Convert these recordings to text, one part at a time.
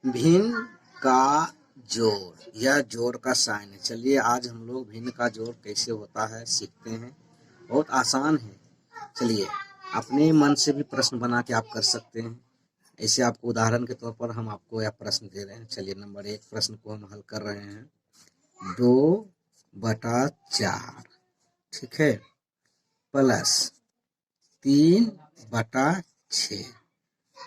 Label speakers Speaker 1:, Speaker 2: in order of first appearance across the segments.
Speaker 1: भिन्न का जोड़, यह जोड़ का साइन है। चलिए आज हम लोग भिन्न का जोड़ कैसे होता है सीखते हैं। बहुत आसान है। चलिए अपने मन से भी प्रश्न बना के आप कर सकते हैं। ऐसे आपको उदाहरण के तौर पर हम आपको यह प्रश्न दे रहे हैं। चलिए नंबर 1 प्रश्न को हम हल कर रहे हैं। 2/4, ठीक है, प्लस 3/6।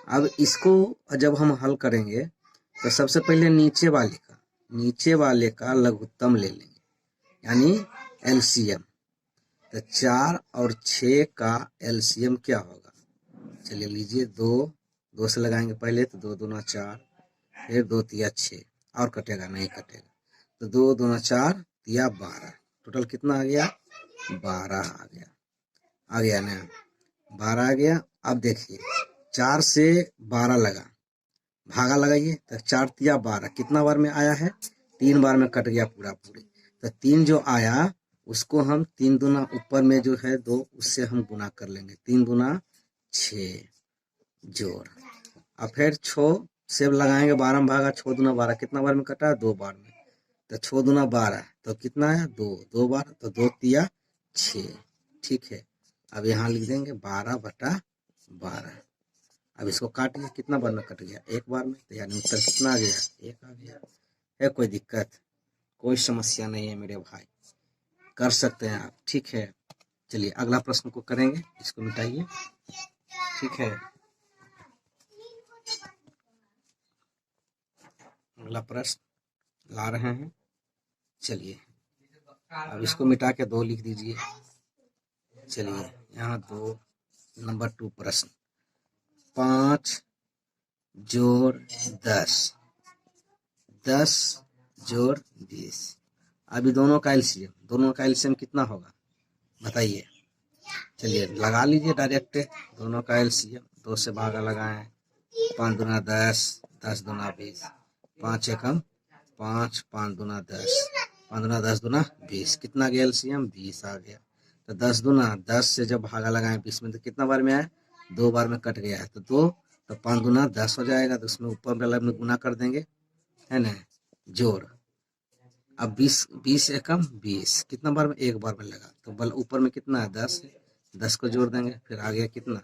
Speaker 1: अब इसको जब हम हल करेंगे तो सबसे पहले नीचे वाले का लघुत्तम ले लेंगे, यानी एलसीएम। तो 4 और 6 का एलसीएम क्या होगा? चलिए लीजिए, दो से लगाएंगे पहले, तो 2 दूना 4, फिर 2 तिया 6, और कटेगा नहीं कटेगा, तो 2 दूना 4 तिया 12, टोटल कितना आ गया? 12 आ गया ना, 12 आ गया। अब देखिए 4 से 12 लगा, भागा लगाइए, तो 4 तिया 12 कितना बार में आया है? 3 बार में कट गया पूरा पूरी। तो 3 जो आया उसको हम 3 दूना ऊपर में जो है 2, उससे हम गुना कर लेंगे। 3 दूना 6 जोड़, अब फिर 6 से लगाएंगे, 12 में भागा, 6 दूना 12 कितना बार में कटा? 2 बार में। तो 6 दूना 12 तो कितना आया? 2 बार, तो 2 तिया 6, ठीक है। अब यहाँ लिख देंगे 12/12। अब इसको काटिए, कितना बार में कट गया? 1 बार में, तो यानी उत्तर कितना आ गया? 1 आ गया। है कोई दिक्कत? कोई समस्या नहीं है मेरे भाई, कर सकते हैं आप, ठीक है। चलिए अगला प्रश्न को करेंगे, इसको मिटाइए, ठीक है। अगला प्रश्न ला रहे हैं। चलिए अब इसको मिटा के 2 लिख दीजिए। चलिए यहाँ 2, नंबर 2 प्रश्न, 5 जोड़ 10, 10 जोड़ 20। अभी दोनों का एलसीएम कितना होगा बताइए? चलिए लगा लीजिए डायरेक्ट, दोनों का एलसीएम। 2 से भागा लगाएं, 5 दूना 10, 10 दूना 20, 5 एकम 5, 5 दूना 10, 5 दूना 10 दूना 20, कितना गया एलसीएम? 20 आ गया। तो 10 दूना 10 से जब भागा लगाएं 20 में, तो कितना बार में आया? 2 बार में कट गया है, तो 2, तो 5 दूना 10 हो जाएगा, तो उसमें ऊपर वाला में गुना कर देंगे, है ना, जोड़। अब 20 एकम 20 कितना बार में? 1 बार में लगा, तो बल ऊपर में कितना है? 10 है, 10 को जोड़ देंगे, फिर आ गया कितना?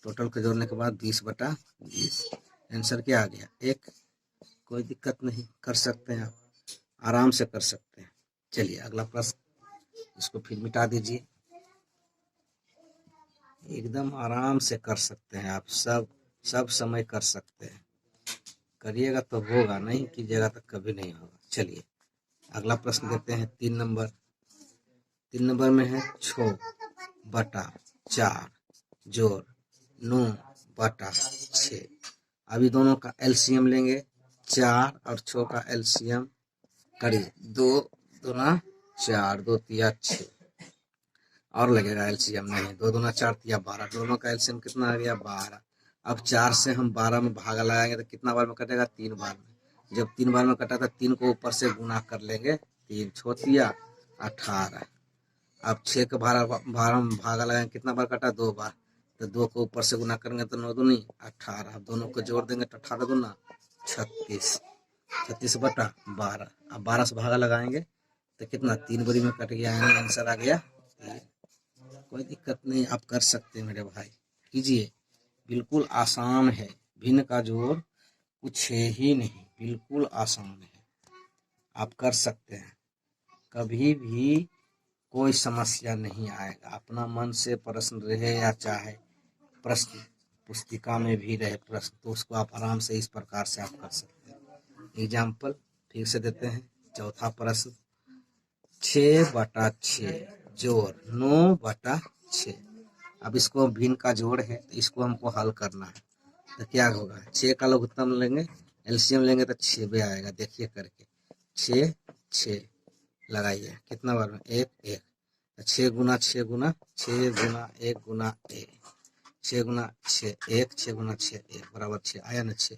Speaker 1: टोटल को जोड़ने के बाद 20/20। आंसर क्या आ गया? 1। कोई दिक्कत नहीं, कर सकते हैं आप, आराम से कर सकते हैं। चलिए अगला प्रश्न, इसको फिर मिटा दीजिए। एकदम आराम से कर सकते हैं आप, सब समय कर सकते हैं। करिएगा तो होगा, नहीं कीजिएगा तो कभी नहीं होगा। चलिए अगला प्रश्न देते हैं। 3 नंबर में है 6/4 जोड़ 9/6। अभी दोनों का एलसीएम लेंगे, 4 और 6 का एलसीएम करिए, 2 दूना 4, 2 तिया 6, और लगेगा एलसीएम नहीं, 2 दूना 4 तिया 12, दोनों का एलसीएम कितना आ गया? 12। अब 4 से हम 12 में भागा लगाएंगे, तो कितना बार में कटेगा? 3 बार में। जब 3 बार में कटा, तो 3 को ऊपर से गुना कर लेंगे, 3 छोतिया 18। अब 6 के 12 में भागा लगाएंगे, कितना बार कटा? 2 बार, तो 2 को ऊपर से गुना करेंगे, तो 9 दूनी 18। अब दोनों को जोड़ देंगे, तो 18 दूना 36, 36/12। अब 12 से भागा लगाएंगे, तो कितना? 3 बारी में कट गया, यानी आंसर आ गया 3। कोई दिक्कत नहीं, आप कर सकते हैं मेरे भाई, कीजिए, बिल्कुल आसान है। भिन्न का जोड़ कुछ है ही नहीं, बिल्कुल आसान है, आप कर सकते हैं। कभी भी कोई समस्या नहीं आएगा। अपना मन से प्रश्न रहे या चाहे प्रश्न पुस्तिका में भी रहे प्रश्न, तो उसको आप आराम से इस प्रकार से आप कर सकते हैं। एग्जाम्पल फिर से देते हैं। चौथा प्रश्न, 6/6 जोड़ 9/6। अब इसको भिन्न का जोड़ है, तो इसको हमको हल करना है। तो क्या होगा? 6 का लघुत्तम लेंगे, एलसीएम लेंगे, तो 6 भी आएगा। देखिए करके, 6 6 लगाइए, कितना बार में? 1 1। 6 गुना 6 गुना 6 गुना 1 गुना 1, 6 गुना 6 1, 6 गुना 6 1 बराबर 6 आया ना 6।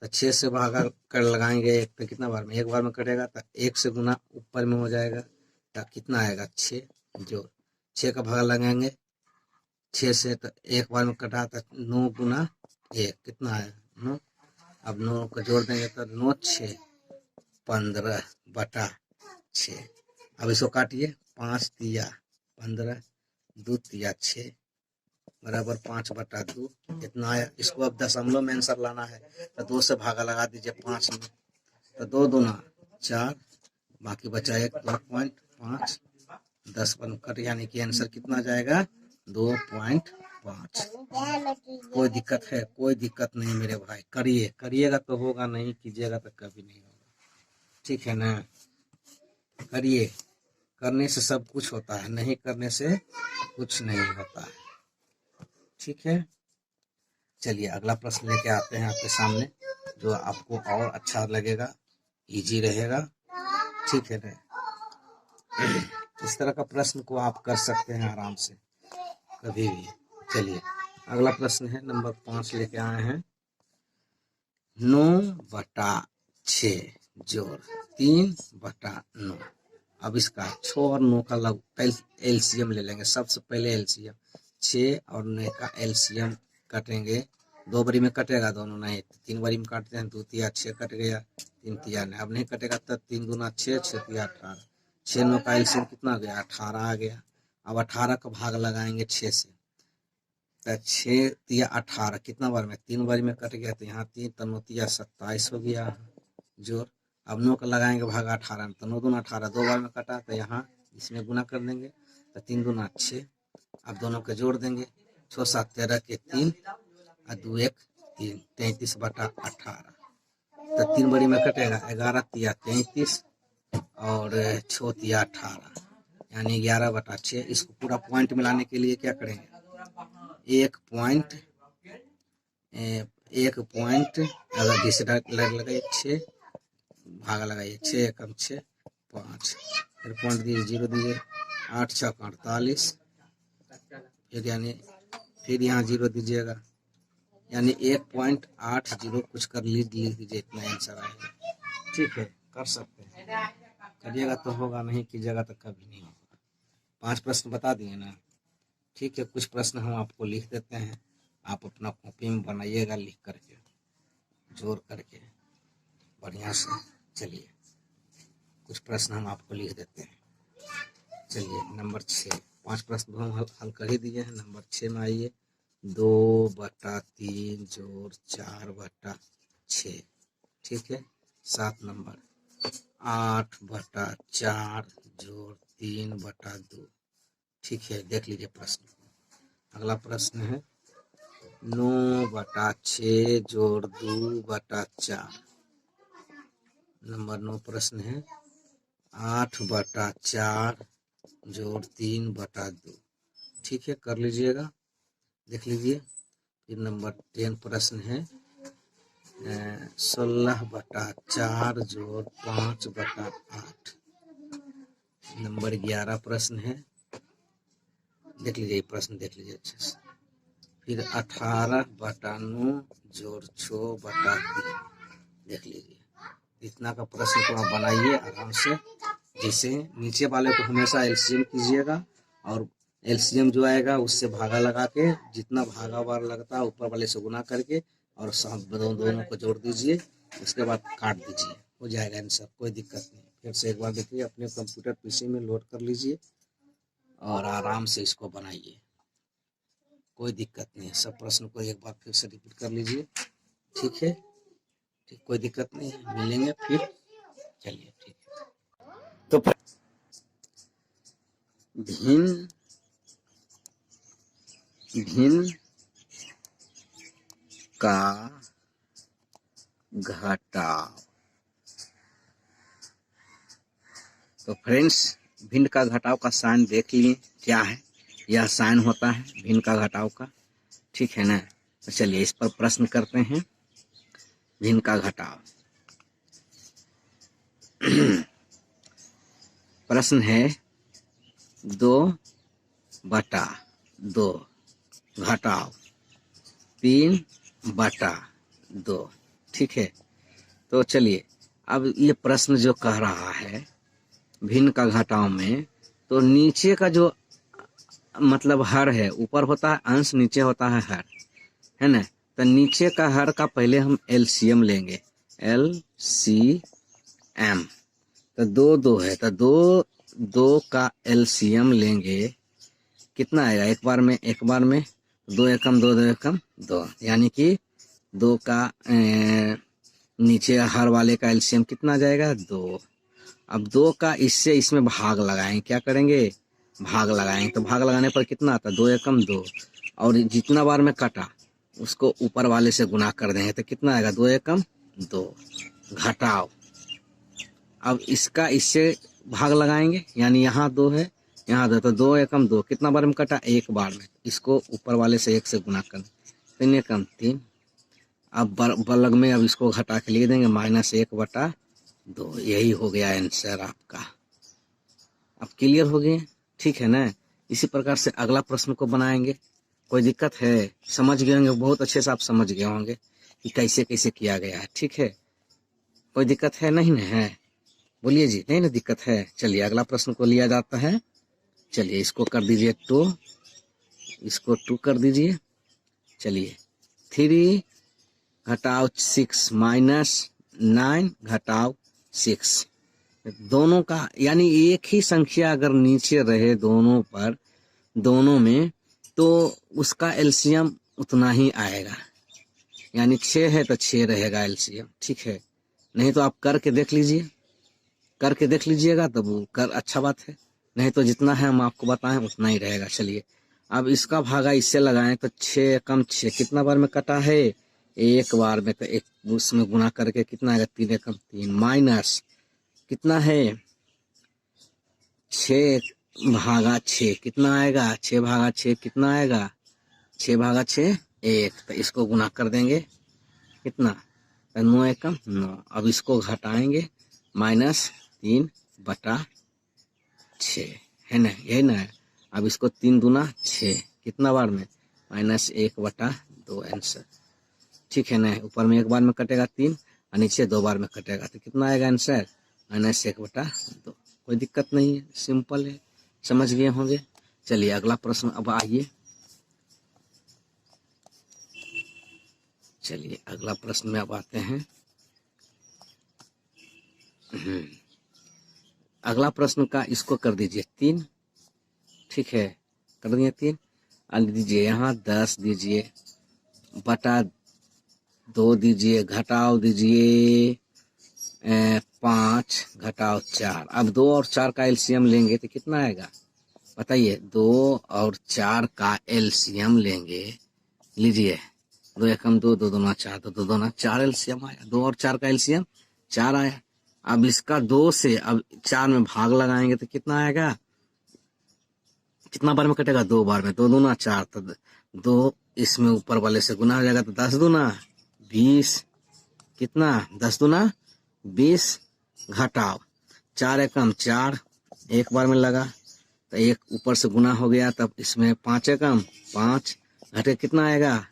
Speaker 1: तो 6 से भागा कर लगाएंगे 1 पे, कितना बार में? 1 बार में कटेगा, तो 1 से गुना ऊपर में हो जाएगा, तो कितना आएगा? 6 जोड़ 6 का भागा लगाएंगे 6 से, तो 1 बार में कटा, तो 9 गुना 1 कितना आया? 9। अब 9 को जोड़ देंगे तो 9 6 15/6। अब इसको काटिए, 5 तिया 15, 2 तिया 6 बराबर 5/2 इतना आया। इसको अब दशमलव में आंसर लाना है तो 2 से भागा लगा दीजिए 5 में, तो 2 दूना 4, बाकी बचा 1.5, 10 बन कट, यानी कि आंसर कितना जाएगा 2.5। कोई दिक्कत है? कोई दिक्कत नहीं मेरे भाई, करिए, करिएगा तो होगा, नहीं कीजिएगा तो कभी नहीं होगा। ठीक है ना? करिए, करने से सब कुछ होता है, नहीं करने से कुछ नहीं होता है। ठीक है, चलिए अगला प्रश्न लेके आते हैं आपके सामने, जो आपको और अच्छा लगेगा, इजी रहेगा। ठीक है ना? इस तरह का प्रश्न को आप कर सकते हैं आराम से कभी भी। चलिए अगला प्रश्न है नंबर 5 लेके आए हैं। 9/6 जोड़ 3/9। अब इसका 6 और 9 का एलसीएम ले लेंगे। सबसे पहले एलसीएम 6 और 9 का एलसीएम काटेंगे। 2 बारी में कटेगा दोनों, नहीं 3 बारी में काटते हैं। 2 तिया 6 कट गया, 3 तिया नहीं, अब नहीं कटेगा तब 3 दूना 6, 6 तिया 18, 6 9 का एलसीएम कितना आ गया 18 आ गया। अब 18 का भाग लगाएंगे 6 से, तो 6 तिया 18 कितना बार में 3 बारी में कट गया, तो यहाँ 3 9 तिया 27 हो गया जोड़। अब 9 का लगाएंगे भाग 18, तो 9 दूना 18, 2 बार में कटा, तो यहाँ इसमें गुना कर देंगे, तो 3 दूना 6। अब दोनों के जोड़ देंगे, 6 7 13 के 3 और 2 1 3, 33/18। तो 3 बारी में कटेगा, 11 तिया 33 और 6 तिया 18, यानी 11/6। इसको पूरा पॉइंट मिलाने के लिए क्या करेंगे, एक पॉइंट अगर डिसरा लगाइए 6 भागा लगाइए, 6 एकम 6 5, फिर पॉइंट दीजिए, 0 दीजिए, 8 6 48, फिर यानी फिर यहाँ 0 दीजिएगा, यानी 1.80 कुछ कर लिख दीजिए, इतना आंसर आएगा। ठीक है, कर सकते हैं, करिएगा तो होगा, नहीं कीजिएगा तो कभी नहीं होगा। 5 प्रश्न बता दिए ना? ठीक है, कुछ प्रश्न हम आपको लिख देते हैं, आप अपना कॉपी में बनाइएगा, लिख करके जोड़ करके बढ़िया से। चलिए कुछ प्रश्न हम आपको लिख देते हैं। चलिए नंबर 6, 5 प्रश्न हम हल कर ही दिए हैं। नंबर 6 में आइए, 2/3 जोड़ 4/6। ठीक है। 7 नंबर 8/4 जोड़ 3/2। ठीक है, देख लीजिए प्रश्न। अगला प्रश्न है 9/6 जोड़ 2/4। नंबर 9 प्रश्न है 8/4 जोड़ 3/2। ठीक है, कर लीजिएगा, देख लीजिए। फिर नंबर 10 प्रश्न है 16/4 जोड़ 5/8। नंबर 11 प्रश्न है, देख लीजिए प्रश्न, देख लीजिए अच्छे से। फिर 18/9 जोड़ 6/3। देख लीजिए, इतना का प्रश्न को आप बनाइए आराम से। जैसे नीचे वाले को हमेशा एलसीएम कीजिएगा, और एलसीएम जो आएगा उससे भागा लगा के, जितना भागा बार लगता है ऊपर वाले से गुना करके, और दोनों को जोड़ दीजिए, उसके बाद काट दीजिए, हो जाएगा आंसर, कोई दिक्कत नहीं। फिर से एक बार देखिए, अपने कंप्यूटर पीसी में लोड कर लीजिए और आराम से इसको बनाइए, कोई दिक्कत नहीं है। सब प्रश्न को एक बार फिर से रिपीट कर लीजिए। ठीक है, ठीक, कोई दिक्कत नहीं है, मिलेंगे फिर। चलिए ठीक है। तो भिन्न का घटाव। तो फ्रेंड्स, भिन्न का घटाव का साइन देख लिए क्या है, यह साइन होता है भिन्न का घटाव का। ठीक है ना? तो चलिए इस पर प्रश्न करते हैं, भिन्न का घटाव। प्रश्न है 2/2 घटाव 3/2। ठीक है, तो चलिए अब ये प्रश्न जो कह रहा है भिन्न का घटाव में, तो नीचे का जो मतलब हर है ऊपर होता है अंश, नीचे होता है हर, है ना? तो नीचे का हर का पहले हम एलसीएम लेंगे, LCM। तो 2 है, तो 2 का एलसीएम लेंगे, कितना आएगा एक बार में 2 एकम 2, 2 एकम 2, यानी कि 2 का नीचे हर वाले का एलसीएम कितना आ जाएगा 2। अब 2 का इससे इसमें भाग लगाएंगे, क्या करेंगे भाग लगाएंगे, तो भाग लगाने पर कितना आता है 2 एकम 2, और जितना बार में कटा उसको ऊपर वाले से गुना कर देंगे तो कितना आएगा 2 एकम 2, घटाओ। अब इसका इससे भाग लगाएंगे, यानी यहाँ 2 है यहाँ 2, तो 2 एकम 2 कितना बार में कटा एक बार में, इसको ऊपर वाले से 1 से गुना कर 3 एकम 3। अब बलग में अब इसको घटा के लिख देंगे -1/2, यही हो गया आंसर आपका। अब क्लियर हो गए, ठीक है ना। इसी प्रकार से अगला प्रश्न को बनाएंगे। कोई दिक्कत है, समझ गए होंगे, बहुत अच्छे से आप समझ गए होंगे कि कैसे कैसे किया गया है, ठीक है। कोई दिक्कत है नहीं ना है, बोलिए जी, नहीं ना दिक्कत है। चलिए अगला प्रश्न को लिया जाता है। चलिए इसको कर दीजिए 2, इसको 2 कर दीजिए। चलिए 3 घटाओ 6 -9 घटाओ 6, दोनों का यानी एक ही संख्या अगर नीचे रहे दोनों में तो उसका एलसीएम उतना ही आएगा, यानी 6 है तो 6 रहेगा एलसीएम, ठीक है। नहीं तो आप करके देख लीजिएगा तब वो कर अच्छा बात है, नहीं तो जितना है हम आपको बताएं उतना ही रहेगा। चलिए अब इसका भागा इससे लगाएं तो 6 एकम 6 कितना बार में कटा है एक बार में, तो एक उसमें गुना करके कितना आएगा 3 एकम 3 माइनस कितना है 6/6 कितना आएगा 6/6 कितना आएगा 6/6 1, तो इसको गुना कर देंगे कितना 9 एकम 9। अब इसको घटाएंगे -3/6 है ना, यही ना है। अब इसको 3 दूना 6 कितना बार में -1/2 आंसर, ठीक है ना। ऊपर में एक बार में कटेगा 3 और नीचे 2 बार में कटेगा, तो कितना आएगा आंसर -1/2। कोई दिक्कत नहीं है, सिंपल है, समझ गए होंगे। चलिए अगला प्रश्न अब आइए। चलिए अगला प्रश्न में अब आते हैं। अगला प्रश्न का इसको कर दीजिए 3, ठीक है, कर दिए 3। अब दीजिए यहाँ 10 दीजिए बटा 2 दीजिए, घटाओ दीजिए 5 घटाओ 4। अब 2 और 4 का एलसीएम लेंगे तो कितना आएगा बताइए, 2 और 4 का एलसीएम लेंगे, लीजिए 2 एकम 2, 2 दूना 4, तो 2 दूना 4 एलसीएम आया, 2 और 4 का एलसीएम 4 आया। अब इसका 2 से अब 4 में भाग लगाएंगे तो कितना आएगा, कितना बार में कटेगा 2 बार में, 2 दूना 4, तो 2 इसमें ऊपर वाले से गुना हो जाएगा, तो 10 दूना 20 कितना 10 दूना 20 घटाओ 4 एकम 4 एक बार में लगा, तो 1 ऊपर से गुना हो गया, तब इसमें 5 एकम 5 घटे कितना आएगा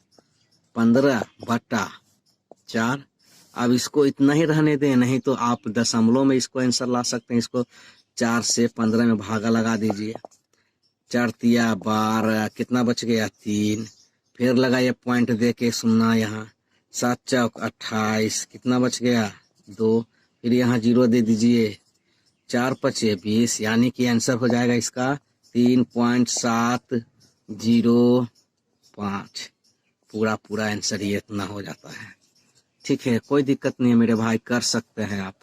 Speaker 1: 15/4। अब इसको इतना ही रहने दें, नहीं तो आप दशमलव में इसको आंसर ला सकते हैं। इसको 4 से 15 में भागा लगा दीजिए, 4 तिया 12 कितना बच गया 3, फिर लगाइए पॉइंट दे के 0 यहाँ, 7 चौक 28 कितना बच गया 2, फिर यहाँ 0 दे दीजिए, 4 पचे 20, यानी कि आंसर हो जाएगा इसका 3.705। पूरा आंसर ये इतना हो जाता है, ठीक है। कोई दिक्कत नहीं है मेरे भाई, कर सकते हैं आप,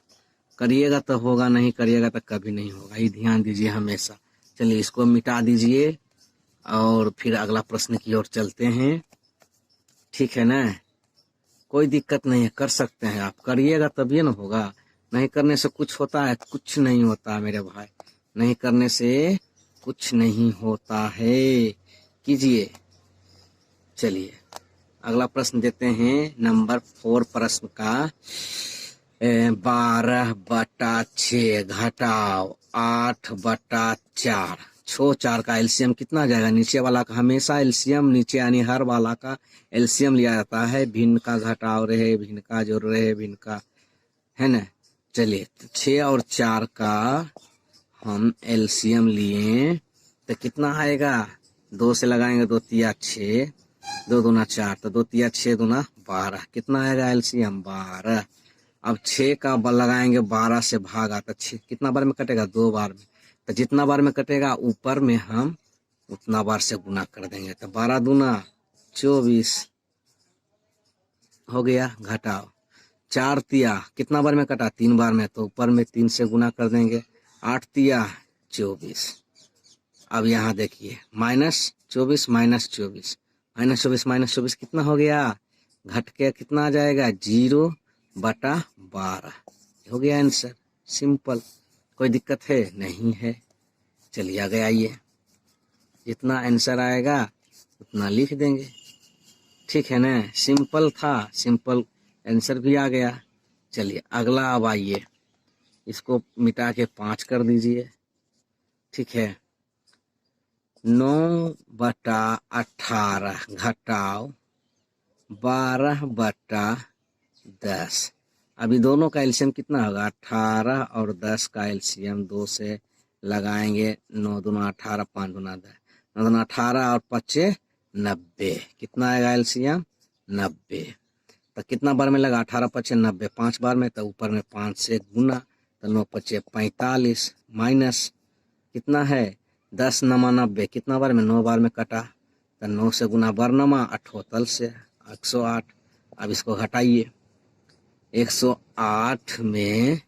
Speaker 1: करिएगा तो होगा, नहीं करिएगा तो कभी नहीं होगा, ये ध्यान दीजिए हमेशा। चलिए इसको मिटा दीजिए और फिर अगला प्रश्न की ओर चलते हैं, ठीक है ना। कोई दिक्कत नहीं है, कर सकते हैं आप, करिएगा तभी ना होगा, नहीं करने से कुछ होता है, कुछ नहीं होता मेरे भाई, नहीं करने से कुछ नहीं होता है, कीजिए। चलिए अगला प्रश्न देते हैं नंबर 4 प्रश्न का 12/6 घटाओ 8/4, 4 का एलसीएम कितना आ जाएगा, नीचे वाला का हमेशा एलसीएम नीचे यानी हर वाला का एलसीएम लिया जाता है, भिन्न का घटाव रहे भिन्न का जोड़ रहे भिन्न का, है ना। चलिए 6 और 4 का हम एलसीएम लिए तो कितना आएगा, 2 से लगाएंगे 2 तिया 6, 2 दूना 4, तो 2 तिया 6 दूना 12। कितना आएगा एलसीएम? 12। अब 6 का लगाएंगे 12 से भागा, तो 6 कितना बार में कटेगा? 2 बार में। तो जितना बार में कटेगा ऊपर में हम उतना बार से गुना कर देंगे। तो 12 दूना 24 हो गया। घटाओ 4 तिया कितना बार में कटा? 3 बार में, तो ऊपर में 3 से गुना कर देंगे। 8 तिया 24। अब यहाँ देखिए -24 -24 -24 -24 कितना हो गया? घट के कितना आ जाएगा? 0/12 हो गया आंसर। सिंपल। कोई दिक्कत है? नहीं है। चलिए आगे आइए। जितना आंसर आएगा उतना लिख देंगे, ठीक है ना। सिंपल था, सिंपल आंसर भी आ गया। चलिए अगला अब आइए, इसको मिटा के 5 कर दीजिए, ठीक है। 9/18 घटाओ 12/10। अभी दोनों का एलसीएम कितना होगा? 18 और 10 का एलसीएम 2 से लगाएंगे। 9 दूना 18, 5 दूना 10, 9 दूना 18 और 5 90। कितना आएगा एलसीएम? 90। तो कितना बार में लगा? 18 5 90, 5 बार में। तो ऊपर में 5 से गुना, तो 9 5 45 माइनस कितना है? 10 नमा 90। कितना बार में? 9 बार में कटा, तो 9 से गुना बरनमा 78 से 108। अब इसको घटाइए। 108 में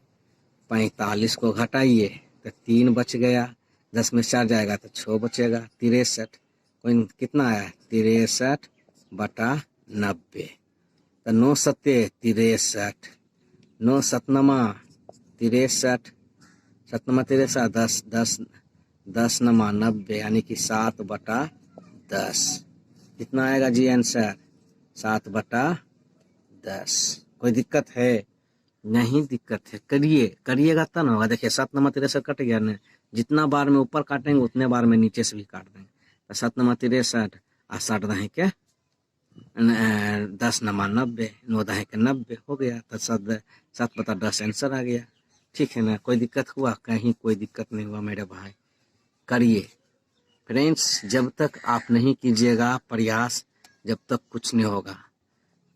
Speaker 1: 45 को घटाइए तो 3 बच गया। 10 में 4 जाएगा तो 6 बचेगा। 63 कोई कितना आया? 63/90। तो 9 सत्ते 63, 9 सतनमा 63, सतनमा 63, 10 10 10 नमा 90, यानी कि 7/10। कितना आएगा जी आंसर? 7/10। कोई दिक्कत है? नहीं दिक्कत है। करिएगा तब ना होगा। देखिए 7 नमा 63 कट गया ना, जितना बार में ऊपर काटेंगे उतने बार में नीचे से भी काट देंगे। तो 7 नमा 63 और 60 दहें के 10 नमा 90, 9 दहें के 90 हो गया। तो 7/10 आंसर आ गया, ठीक है ना। कोई दिक्कत हुआ? कहीं कोई दिक्कत नहीं हुआ मेरे भाई। करिए फ्रेंड्स, जब तक आप नहीं कीजिएगा प्रयास, जब तक कुछ नहीं होगा।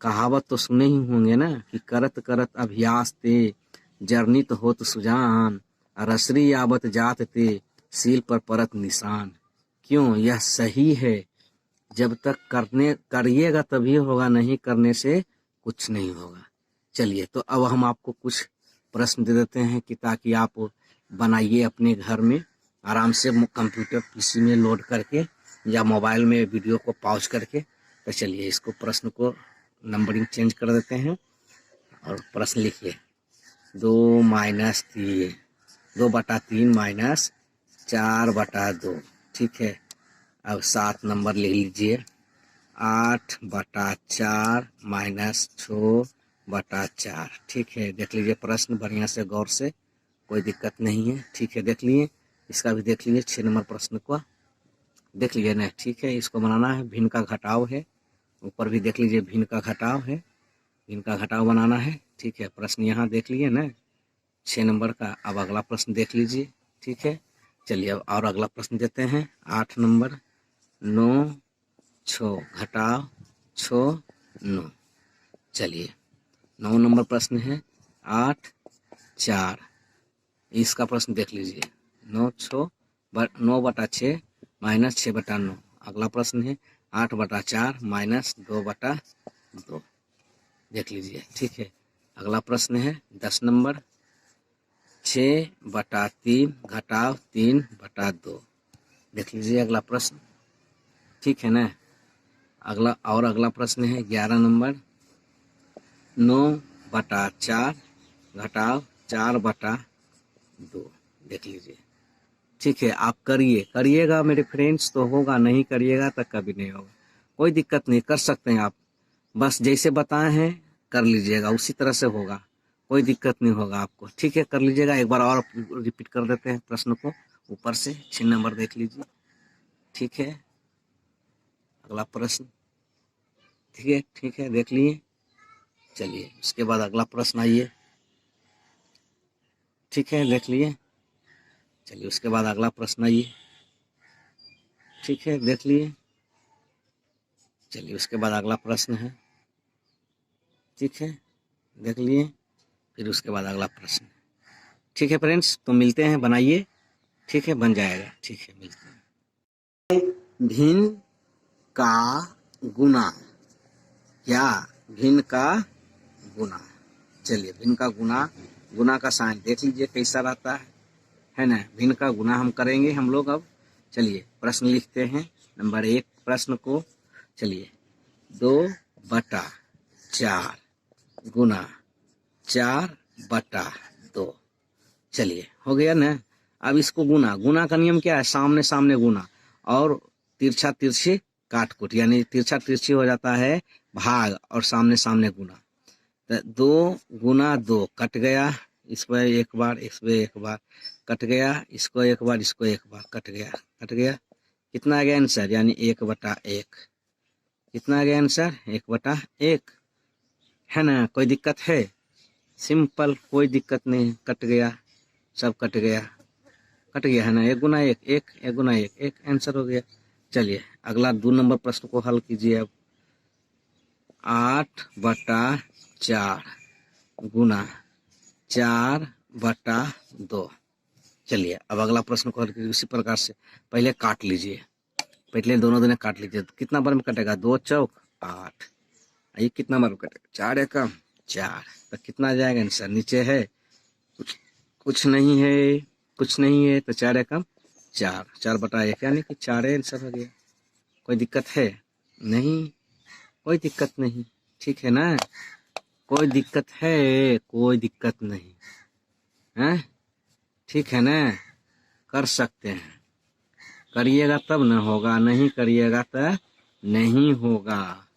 Speaker 1: कहावत तो सुने ही होंगे ना कि करत करत अभ्यास ते जर्नीत होत सुजान, रसरी यावत जात ते सील पर परत निशान। क्यों? यह सही है। जब तक करिएगा तभी होगा, नहीं करने से कुछ नहीं होगा। चलिए तो अब हम आपको कुछ प्रश्न दे देते हैं कि ताकि आप बनाइए अपने घर में आराम से, कंप्यूटर पीसी में लोड करके या मोबाइल में वीडियो को पॉज करके। तो चलिए इसको प्रश्न को नंबरिंग चेंज कर देते हैं और प्रश्न लिखिए। 2 - 3, 2/3 माइनस 4/2, ठीक है। अब 7 नंबर लिख लीजिए। 8/4 माइनस 6/4, ठीक है। देख लीजिए प्रश्न बढ़िया से गौर से, कोई दिक्कत नहीं है, ठीक है। देख लिए, इसका भी देख लीजिए। 6 नंबर प्रश्न को देख लीजिए ना, ठीक है। इसको बनाना है, भिन्न का घटाव है। ऊपर भी देख लीजिए, भिन्न का घटाव है, भिन्न का घटाव बनाना है, ठीक है। प्रश्न यहाँ देख लिए ना 6 नंबर का। अब अगला प्रश्न देख लीजिए, ठीक है। चलिए अब और अगला प्रश्न देते हैं। 8 नंबर 9 6 घटाव 6 9। चलिए 9 नंबर प्रश्न है 8 4। इसका प्रश्न देख लीजिए। 9/6 माइनस 6/9। अगला प्रश्न है 8/4 माइनस 2/2। देख लीजिए, ठीक है। अगला प्रश्न है 10 नंबर 6/3 घटाव 3/2। देख लीजिए अगला प्रश्न, ठीक है ना। अगला प्रश्न है 11 नंबर 9/4 घटाव 4/2। देख लीजिए, ठीक है। आप करिएगा मेरे फ्रेंड्स तो होगा, नहीं करिएगा तो कभी नहीं होगा। कोई दिक्कत नहीं, कर सकते हैं आप। बस जैसे बताए हैं कर लीजिएगा, उसी तरह से होगा, कोई दिक्कत नहीं होगा आपको, ठीक है। कर लीजिएगा। एक बार और रिपीट कर देते हैं प्रश्न को ऊपर से। 6 नंबर देख लीजिए, ठीक है। अगला प्रश्न, ठीक है देख लिए। चलिए उसके बाद अगला प्रश्न आइए, ठीक है देख लिए। चलिए उसके बाद अगला प्रश्न आइए, ठीक है देख लिए। चलिए उसके बाद अगला प्रश्न है, ठीक है, देख लिए, फिर उसके बाद अगला प्रश्न। ठीक है फ्रेंड्स, तो मिलते हैं, बनाइए, ठीक है, बन जाएगा, ठीक है, मिलते हैं। भिन्न का गुना, क्या भिन्न का गुना। चलिए भिन्न का गुना, गुना का साइन देख लीजिए कैसा रहता है ना। भिन्न का गुना हम करेंगे हम लोग अब। चलिए प्रश्न लिखते हैं, नंबर 1 प्रश्न को। चलिए 2/4 गुना 4/2। चलिए हो गया ना। अब इसको गुना, गुना का नियम क्या है, सामने सामने गुना और तिरछा तिरछी काट कुट, यानी तिरछा तिरछी हो जाता है भाग और सामने सामने गुना। तो 2 गुना 2 कट गया, इस पर एक बार, इस पर एक बार कट गया, इसको एक बार, इसको एक बार कट गया, कट गया। कितना आ गया आंसर, यानी 1/1। कितना आ गया आंसर, 1/1 है ना। कोई दिक्कत है, सिंपल, कोई दिक्कत नहीं, कट गया, सब कट गया, कट गया है ना। 1 गुना 1 1, 1 गुना 1 1, आंसर हो गया। चलिए अगला 2 नंबर प्रश्न को हल कीजिए अब। 8/4 गुना 4/2। चलिए अब अगला प्रश्न को हल कीजिए उसी प्रकार से। पहले काट लीजिए, पहले दोनों दोनों काट लीजिए। तो कितना बार में कटेगा, 2 चौक 8। ये कितना बार में कटेगा, 4 एकम 4। तो कितना जाएगा आंसर, नीचे है कुछ नहीं है, कुछ नहीं है, तो 4 एकम 4, 4/1 यानी कि 4 आंसर हो गया। कोई दिक्कत है नहीं, कोई दिक्कत नहीं, ठीक है ना। कोई दिक्कत है, कोई दिक्कत नहीं है, ठीक है ना। कर सकते हैं, करिएगा तब न होगा, नहीं करिएगा तो नहीं होगा।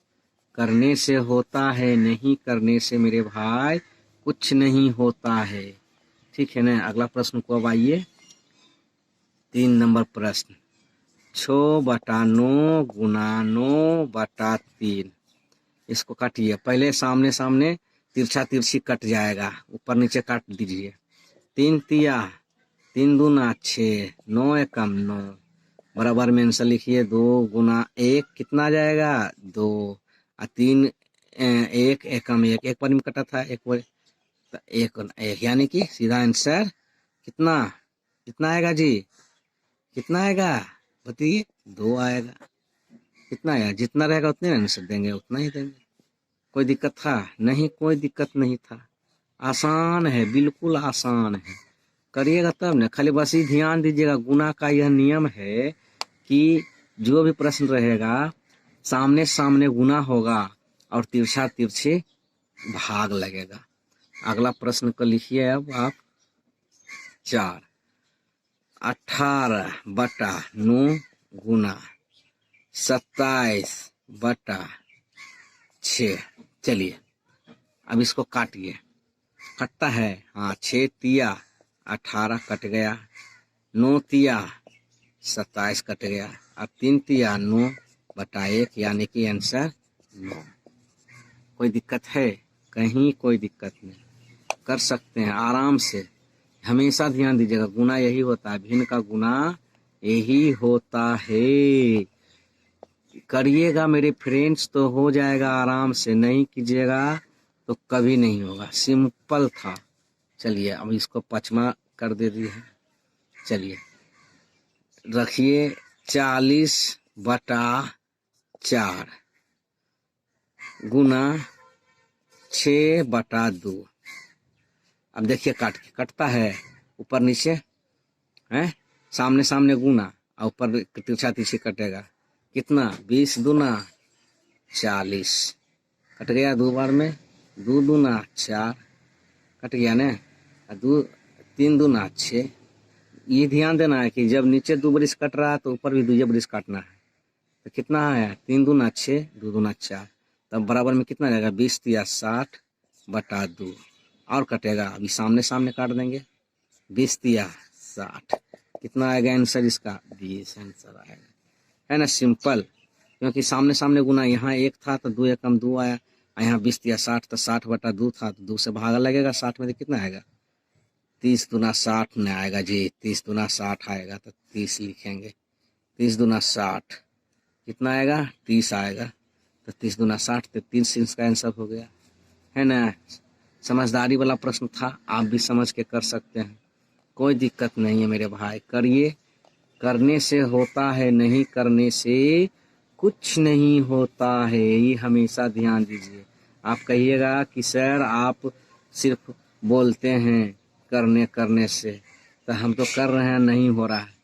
Speaker 1: करने से होता है, नहीं करने से मेरे भाई कुछ नहीं होता है, ठीक है ना। अगला प्रश्न को अब आइए, 3 नंबर प्रश्न। 6/9 गुना 9/3। इसको काटिए, पहले सामने सामने तिरछा तिरछी कट जाएगा, ऊपर नीचे काट दीजिए। 3 तिया 3 दूना 6, 9 एकम 9, बराबर में आंसर लिखिए। 2 गुना 1 कितना आ जाएगा, 2, और 3 1 एकम 1, एक बार में कटा था, एक बार, तो 1 यानी कि सीधा आंसर कितना, कितना आएगा जी, कितना आएगा बताइए, 2 आएगा। कितना आएगा, जितना रहेगा उतने आंसर देंगे, उतना ही देंगे। कोई दिक्कत था नहीं, कोई दिक्कत नहीं था, आसान है, बिल्कुल आसान है, करिएगा तब ना। खाली बस ही ध्यान दीजिएगा, गुना का यह नियम है कि जो भी प्रश्न रहेगा सामने सामने गुना होगा और तिरछा तिरछी भाग लगेगा। अगला प्रश्न को लिखिए अब आप, 4। 18/9 गुना 27/6। चलिए अब इसको काटिए, कटता है, हाँ। 6 तिया 18 कट गया, 9 तिया 27 कट गया, अब 3 तिया 9/1 यानी कि आंसर 9। कोई दिक्कत है कहीं, कोई दिक्कत नहीं, कर सकते हैं आराम से। हमेशा ध्यान दीजिएगा, गुना यही होता है, भिन्न का गुना यही होता है। करिएगा मेरे फ्रेंड्स तो हो जाएगा आराम से, नहीं कीजिएगा तो कभी नहीं होगा, सिंपल था। चलिए अब इसको 5वां कर दे दी है। चलिए रखिए, 40/4 गुना 6/2। अब देखिए काट के, कटता है ऊपर नीचे है, सामने सामने गुना और ऊपर तिरछा तिरछी कटेगा। कितना, 20 दूना 40, कट गया 2 बार में, 2 दूना 4 कट गया ना, 3 दूना 6। ये ध्यान देना है कि जब नीचे 2 बरिस कट रहा है तो ऊपर भी 2 बरिस काटना है। तो कितना है, 3 दूना 6, 2 दूना 4, तब बराबर में कितना जाएगा, 20 तिया 60/2 और कटेगा। अभी सामने सामने काट देंगे, 20 तिया 60, कितना आएगा आंसर इसका, 20 आंसर आएगा, है ना, सिंपल। क्योंकि सामने सामने गुना, यहाँ 1 था तो 2 एकम 2 आया, यहाँ 20 तिया 60 तो 60/2 था, तो 2 से भागा लगेगा, 60 में तो कितना आएगा, 30 दूना 60 में आएगा जी, 30 दूना 60 आएगा, तो 30 लिखेंगे, 30 दूना 60 कितना आएगा, 30 आएगा। तो 30 दूना 60, तो 30 इसका आंसर हो गया, है ना। समझदारी वाला प्रश्न था, आप भी समझ के कर सकते हैं, कोई दिक्कत नहीं है मेरे भाई। करिए, करने से होता है, नहीं करने से कुछ नहीं होता है, ये हमेशा ध्यान दीजिए। आप कहिएगा कि सर आप सिर्फ बोलते हैं करने से, तो हम तो कर रहे हैं, नहीं हो रहा है।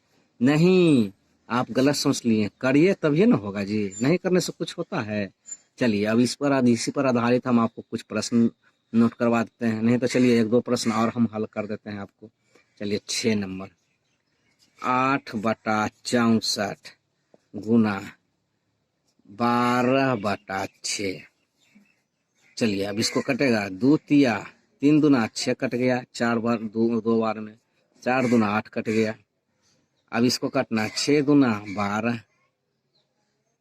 Speaker 1: नहीं, आप गलत सोच लिए, करिए तभी ना होगा जी, नहीं करने से कुछ होता है। चलिए अब इसी पर आधारित हम आपको कुछ प्रश्न नोट करवा देते हैं, नहीं तो चलिए 1-2 प्रश्न और हम हल कर देते हैं आपको। चलिए 6 नंबर, 8/64 गुना 12/6। चलिए अब इसको कटेगा, 2 तिया 3 दूना 6 कट गया, 4 बार 2 बार में, 4 दूना 8 कट गया। अब इसको कटना, 6 दूना 12,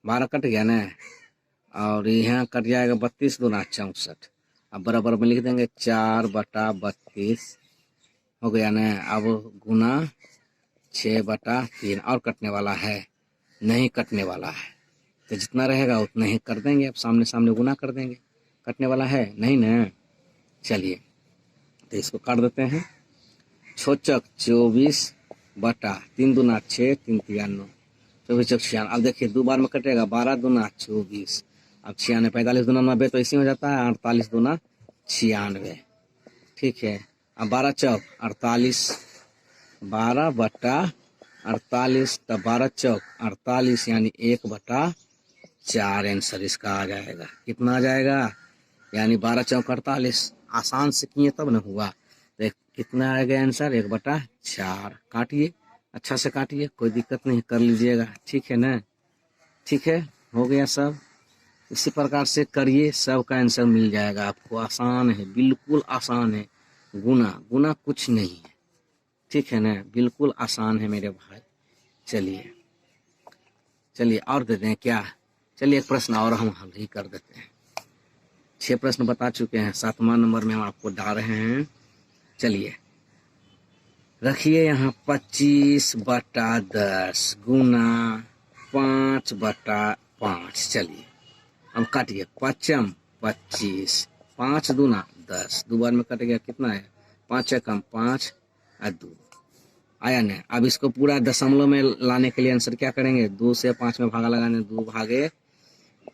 Speaker 1: 12 कट गया ना, और यहाँ कट जाएगा 32 दूना 64। अब बराबर में लिख देंगे 4/32 हो गया ना। अब गुना 6/3, और कटने वाला है, नहीं कटने वाला है, तो जितना रहेगा उतना ही कर देंगे, अब सामने सामने गुना कर देंगे, कटने वाला है नहीं ना। चलिए तो इसको काट देते हैं, छोचक 24/3 दूना 6, 3 तिया 9, 24 चौक 96। अब देखिए 2 बार में कटेगा, 12 दूना 24, अब 96, 45 दूना 90, तो इसी हो जाता है 48 दूना 96, ठीक है। अब 12 चौक 48, 12/48, तब 12 चौक 48 यानी 1/4 आंसर इसका आ जाएगा। कितना आ जाएगा, यानी 12 चौक 48, आसान से किए तब न हुआ। देख कितना आएगा आंसर, 1/4। काटिए, अच्छा से काटिए, कोई दिक्कत नहीं, कर लीजिएगा, ठीक है ना। ठीक है, हो गया सब। इसी प्रकार से करिए, सब का आंसर मिल जाएगा आपको। आसान है, बिल्कुल आसान है, गुना कुछ नहीं है, ठीक है ना, बिल्कुल आसान है मेरे भाई। चलिए और दे दें क्या, चलिए एक प्रश्न और हम हल ही कर देते हैं। 6 प्रश्न बता चुके हैं, 7वां नंबर में हम आपको डाल रहे हैं। चलिए रखिए यहाँ 25/10 गुना 5/5। चलिए हम काटिए, 5 25, 5 दूना 10, 2 बार में कट गया, कितना है, 5 कम 5 और 2 आया ना। अब इसको पूरा दशमलव में लाने के लिए आंसर क्या करेंगे, 2 से 5 में भागा लगाने, 2 भागे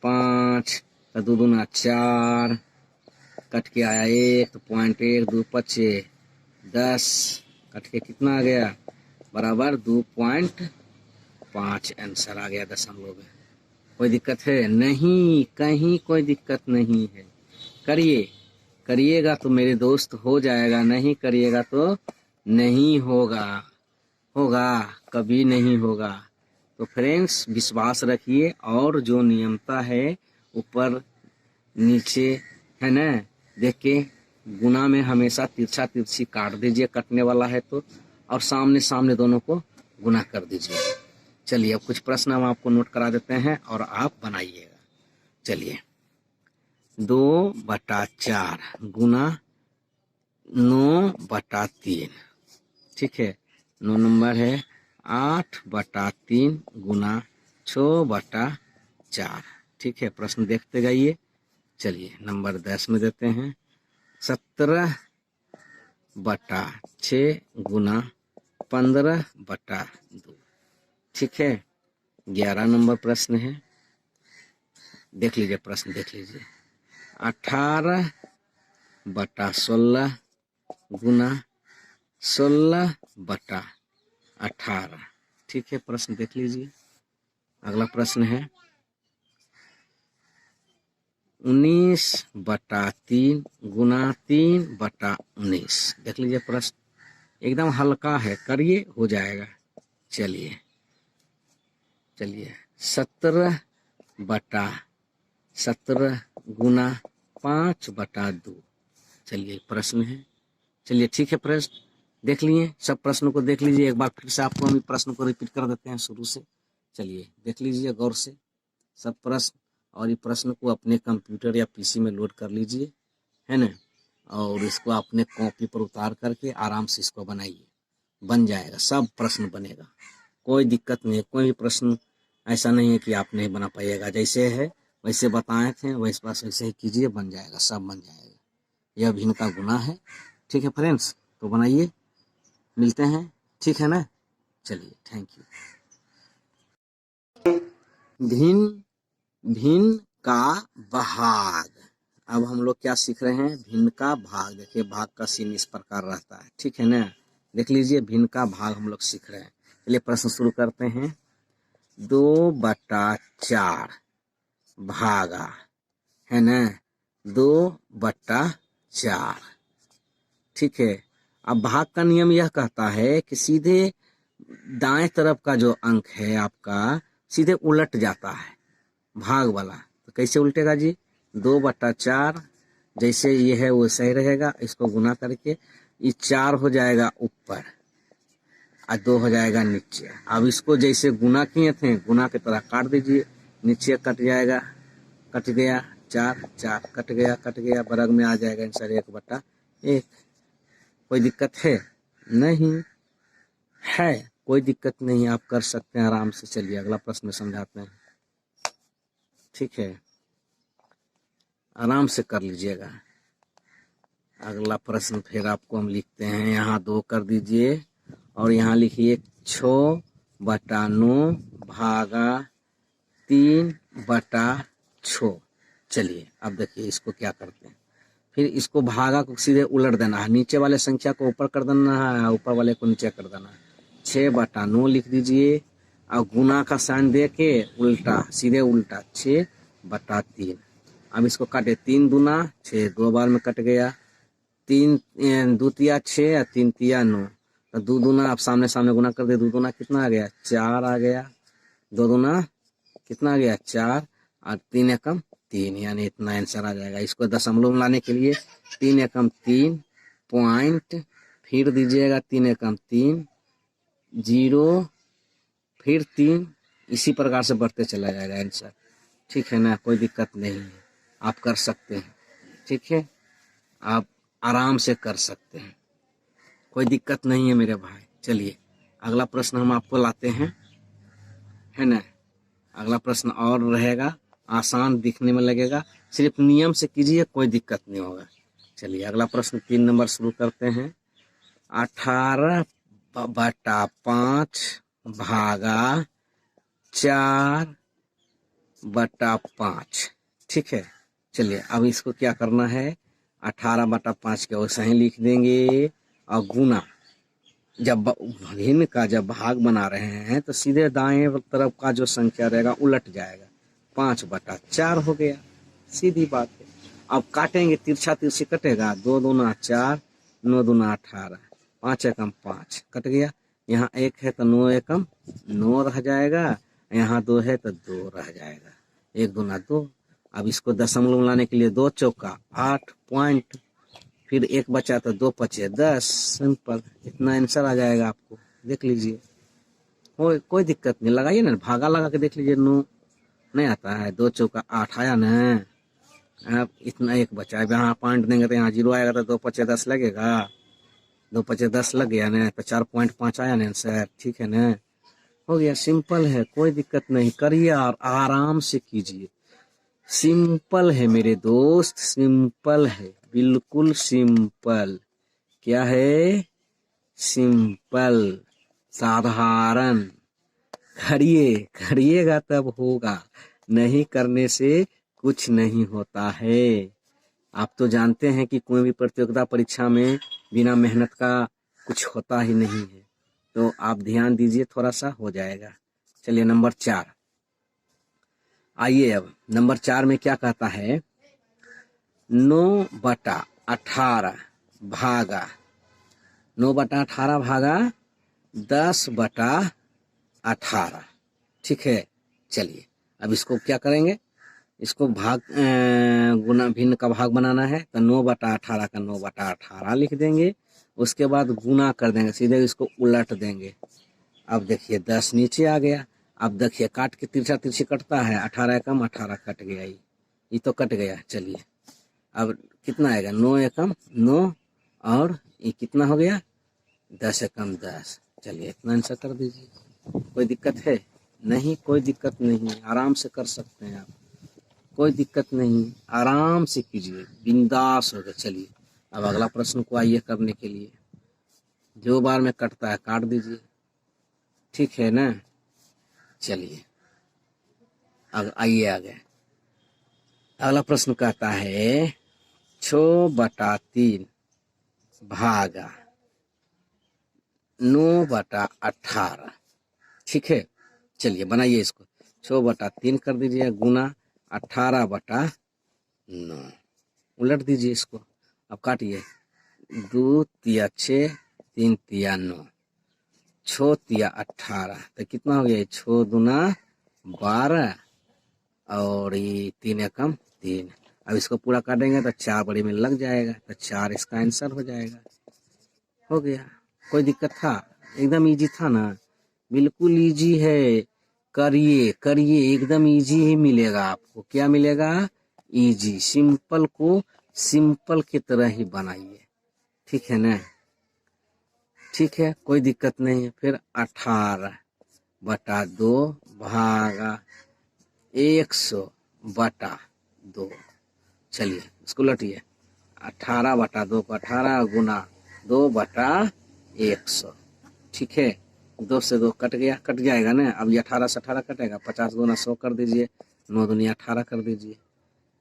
Speaker 1: 5, तो 2 दूना 4, कट के आया 1, तो 0.1, 2 5 10, कट के कितना आ गया, बराबर 2.5 आंसर आ गया दशमलव में। कोई दिक्कत है नहीं, कहीं कोई दिक्कत नहीं है। करिएगा तो मेरे दोस्त हो जाएगा, नहीं करिएगा तो नहीं होगा, कभी नहीं होगा। तो फ्रेंड्स विश्वास रखिए, और जो नियमता है ऊपर नीचे है ना, देख के गुना में हमेशा तिरछा तिरछी काट दीजिए, कटने वाला है तो, और सामने सामने दोनों को गुना कर दीजिए। चलिए अब कुछ प्रश्न हम आपको नोट करा देते हैं और आप बनाइएगा। चलिए 2/4 गुना 9/3, ठीक है। 9 नंबर है 8/3 गुना 6/4, ठीक है। प्रश्न देखते जाइए। चलिए नंबर 10 में देते हैं 17/6 गुना 15/2, ठीक है। 11 नंबर प्रश्न है, देख लीजिए, प्रश्न देख लीजिए, 18/16 गुना 16/18, ठीक है। प्रश्न देख लीजिए। अगला प्रश्न है 19/3 गुना 3/19, देख लीजिए। प्रश्न एकदम हल्का है, करिए हो जाएगा। चलिए 17/17 गुना 5/2, चलिए प्रश्न है। चलिए ठीक है, प्रश्न देख लिए, सब प्रश्नों को देख लीजिए। एक बार फिर से आपको हम प्रश्न को रिपीट कर देते हैं शुरू से। चलिए देख लीजिए गौर से सब प्रश्न, और ये प्रश्न को अपने कंप्यूटर या पीसी में लोड कर लीजिए, है ना, और इसको अपने कॉपी पर उतार करके आराम से इसको बनाइए, बन जाएगा, सब प्रश्न बनेगा, कोई दिक्कत नहीं है। कोई भी प्रश्न ऐसा नहीं है कि आप नहीं बना पाइएगा, जैसे है वैसे बताए थे, वैसे बस वैसे ही कीजिए, बन जाएगा, सब बन जाएगा। यह भिन्न का गुना है। ठीक है फ्रेंड्स, तो बनाइए, मिलते हैं, ठीक है ना। चलिए, थैंक यू। भिन्न भिन्न का भाग। अब हम लोग क्या सीख रहे हैं, भिन्न का भाग। देखिए भाग का चिन्ह इस प्रकार रहता है, ठीक है ना। देख लीजिए, भिन्न का भाग हम लोग सीख रहे हैं। चलिए प्रश्न शुरू करते हैं। 2/4 भागा, है ना, 2/4, ठीक है। अब भाग का नियम यह कहता है कि सीधे दाएं तरफ का जो अंक है आपका सीधे उलट जाता है भाग वाला। तो कैसे उल्टेगा जी, 2/4 जैसे ये है वो सही रहेगा, इसको गुना करके ये 4 हो जाएगा ऊपर और 2 हो जाएगा नीचे। अब इसको जैसे गुना किए थे, गुना की तरह काट दीजिए, नीचे कट जाएगा, कट गया 4, 4 कट गया, वर्ग में आ जाएगा आंसर 1/1। कोई दिक्कत है नहीं है, कोई दिक्कत नहीं, आप कर सकते हैं आराम से। चलिए अगला प्रश्न समझाते हैं, ठीक है, आराम से कर लीजिएगा। अगला प्रश्न फिर आपको हम लिखते हैं, यहाँ 2 कर दीजिए और यहाँ लिखिए 6/9 भागा 3/6। चलिए अब देखिए इसको क्या करते हैं, फिर इसको भागा को सीधे उलट देना है, नीचे वाले संख्या को ऊपर कर देना है, ऊपर वाले को नीचे कर देना है। 6/9 लिख दीजिए और गुना का साइन दे के उल्टा, सीधे उल्टा 6/3। अब इसको काटे, 3 दूना 6, 2 बार में कट गया, 3 2 तिया 6 और 3 तिया 9, तो 2 दूना आप सामने सामने गुना कर दे, 2 दूना कितना आ गया 4 आ गया, 2 दूना कितना आ गया 4 और 3 एकम 3, यानी इतना आंसर आ जाएगा। इसको दशमलव में लाने के लिए 3 एकम 3 पॉइंट, फिर दीजिएगा 3 एकम 3 0, फिर 3, इसी प्रकार से बढ़ते चला जाएगा आंसर, ठीक है ना। कोई दिक्कत नहीं है, आप कर सकते हैं, ठीक है, आप आराम से कर सकते हैं, कोई दिक्कत नहीं है मेरे भाई। चलिए अगला प्रश्न हम आपको लाते हैं, है ना। अगला प्रश्न और रहेगा, आसान दिखने में लगेगा, सिर्फ नियम से कीजिए, कोई दिक्कत नहीं होगा। चलिए अगला प्रश्न 3 नंबर शुरू करते हैं। 18/5 भागा 4/5, ठीक है। चलिए अब इसको क्या करना है, 18/5 के वैसे ही लिख देंगे और गुना, जब भिन्न का जब भाग बना रहे हैं तो सीधे दाएं तरफ का जो संख्या रहेगा उलट जाएगा, 5/4 हो गया, सीधी बात है। अब काटेंगे, तिरछा तिरछी कटेगा, 2 दूना 4, 9 दूना 18, 5 एकम 5 कट गया, यहाँ 1 है तो 9 एकम 9 रह जाएगा, यहाँ 2 है तो 2 रह जाएगा, 1 दूना 2। अब इसको दशमलव लाने के लिए 2 चौका 8 पॉइंट, फिर 1 बचा तो 2 पचे 10, सिंपल, इतना आंसर आ जाएगा आपको। देख लीजिए, कोई दिक्कत नहीं, लगाइए ना, भागा लगा के देख लीजिए, 9 नहीं आता है, 2 चौका 8 आया ना। अब इतना 1 बचा है, यहाँ पॉइंट देंगे तो यहाँ 0 आएगा, तो 2 पचे 10 लगेगा, 2 पचे 10 लग गया ना, तो 4.5 आया ना आंसर, ठीक है ना, हो गया, सिंपल है, कोई दिक्कत नहीं, करिए और आराम से कीजिए, सिंपल है मेरे दोस्त, सिंपल है, बिल्कुल सिंपल। क्या है, सिंपल, साधारण। करिएगा तब होगा, नहीं करने से कुछ नहीं होता है। आप तो जानते हैं कि कोई भी प्रतियोगिता परीक्षा में बिना मेहनत का कुछ होता ही नहीं है, तो आप ध्यान दीजिए, थोड़ा सा हो जाएगा। चलिए नंबर 4, आइए अब नंबर 4 में क्या कहता है, 9/18 भागा 9/18 भागा 10/18, ठीक है। चलिए अब इसको क्या करेंगे, इसको भाग गुना भिन्न का भाग बनाना है, तो 9/18 का 9/18 लिख देंगे, उसके बाद गुना कर देंगे, सीधे इसको उलट देंगे। अब देखिए 10 नीचे आ गया, अब देखिए काट के तिरछा तिरछी कटता है, 18 एकम 18 कट गया, ये तो कट गया। चलिए अब कितना आएगा, 9 एकम 9 और ये कितना हो गया, 10 एकम 10। चलिए इतना आंसर कर दीजिए, कोई दिक्कत है नहीं, कोई दिक्कत नहीं, आराम से कर सकते हैं आप, कोई दिक्कत नहीं, आराम से कीजिए, बिंदास होकर चलिए। अब अगला प्रश्न को आइए करने के लिए। जो बार में कटता है काट दीजिए, ठीक है ना। चलिए अब आइए आगे। अगला प्रश्न कहता है 6/3 भागा 9/18। ठीक है, चलिए बनाइए इसको। 6/3 कर दीजिए गुना 18/9, उलट दीजिए इसको। अब काटिए, 2 तिया 6, 3 तिया 9, 6 तिया 18, तो कितना हो गया? 6 दूना 12 और ये 3 एकम 3। अब इसको पूरा काटेंगे तो 4 बड़े में लग जाएगा, तो 4 इसका आंसर हो जाएगा। हो गया। कोई दिक्कत था? एकदम इजी था ना, बिल्कुल इजी है। करिए करिए, एकदम इजी ही मिलेगा आपको। क्या मिलेगा? इजी। सिंपल को सिंपल की तरह ही बनाइए, ठीक है ना। ठीक है, कोई दिक्कत नहीं है। फिर 18/2 भागा 100/2। चलिए इसको लटिए। 18/2 को 18 गुना 2/100। ठीक है, 2 से 2 कट गया, कट जाएगा ना। अब ये 18 से 18 कटेगा, 50 गुना 100 कर दीजिए, 9 दूनी 18 कर दीजिए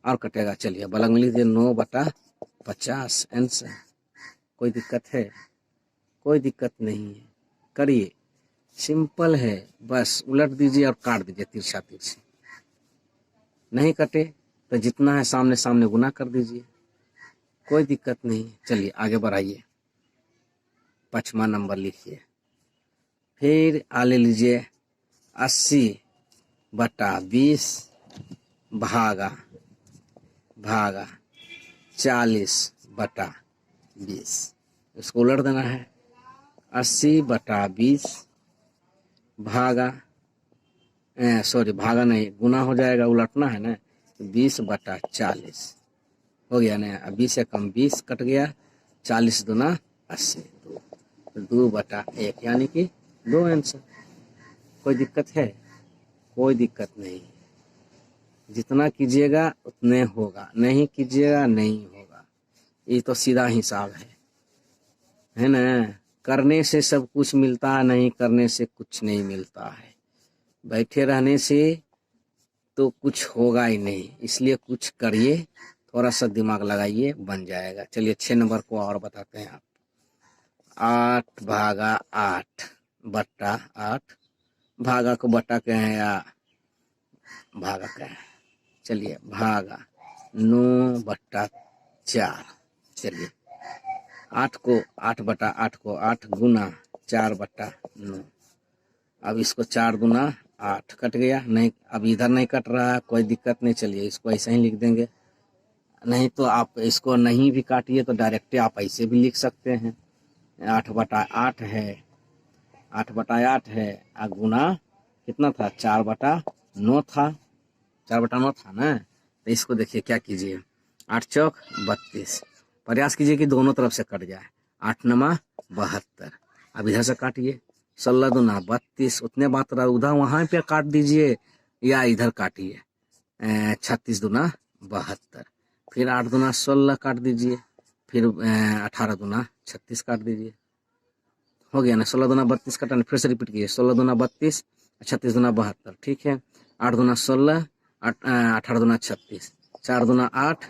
Speaker 1: और कटेगा। चलिए बलग में लिख दिए 9/50 आंसर। कोई दिक्कत है? कोई दिक्कत नहीं है, करिए, सिंपल है। बस उलट दीजिए और काट दीजिए तिरछा तिरछी। नहीं कटे तो जितना है सामने सामने गुना कर दीजिए, कोई दिक्कत नहीं। चलिए आगे बढ़ाइए, 5वां नंबर लिखिए। फिर आले लीजिए 80/20 भागा 40/20। इसको उलट देना है। 80/20 भागा भागा नहीं, गुना हो जाएगा, उलटना है ना। 20/40 हो गया ना। अब 20 से कम 20 कट गया, 40 दूना 80, 2/1 यानी कि 2 आंसर। कोई दिक्कत है? कोई दिक्कत नहीं। जितना कीजिएगा उतने होगा, नहीं कीजिएगा नहीं होगा। ये तो सीधा हिसाब है ना। करने से सब कुछ मिलता है, नहीं करने से कुछ नहीं मिलता है। बैठे रहने से तो कुछ होगा ही नहीं, इसलिए कुछ करिए, थोड़ा सा दिमाग लगाइए, बन जाएगा। चलिए 6 नंबर को और बताते हैं आप। 8/8 भागा को बटा कहें या भागा कहें। चलिए भागा 9/4। चलिए 8/8 को 8 गुना 4/9। अब इसको 4 गुना 8 कट गया, नहीं अब इधर नहीं कट रहा है, कोई दिक्कत नहीं। चलिए इसको ऐसे ही लिख देंगे, नहीं तो आप इसको नहीं भी काटिए तो डायरेक्ट आप ऐसे भी लिख सकते हैं। 8/8 है, 8/8 है, गुना कितना था? 4/9 था, 4/9 था ना। तो इसको देखिए क्या कीजिए, 8 चौक 32, प्रयास कीजिए कि दोनों तरफ से कट जाए। 8 9 72। अब इधर से काटिए, 16 दूना 32, उतने बात रहा, उधर वहां पे काट दीजिए या इधर काटिए। 36 दूना 72। फिर 8 दूना 16 काट दीजिए, फिर 18 दूना 36 काट दीजिए। हो गया ना। 16 दूना 32 काटा, फिर से रिपीट कीजिए। 16 दूना 32, 36 दूना 72। ठीक है, 8 दूना 16, 18 दूना 36, 4 दूना 8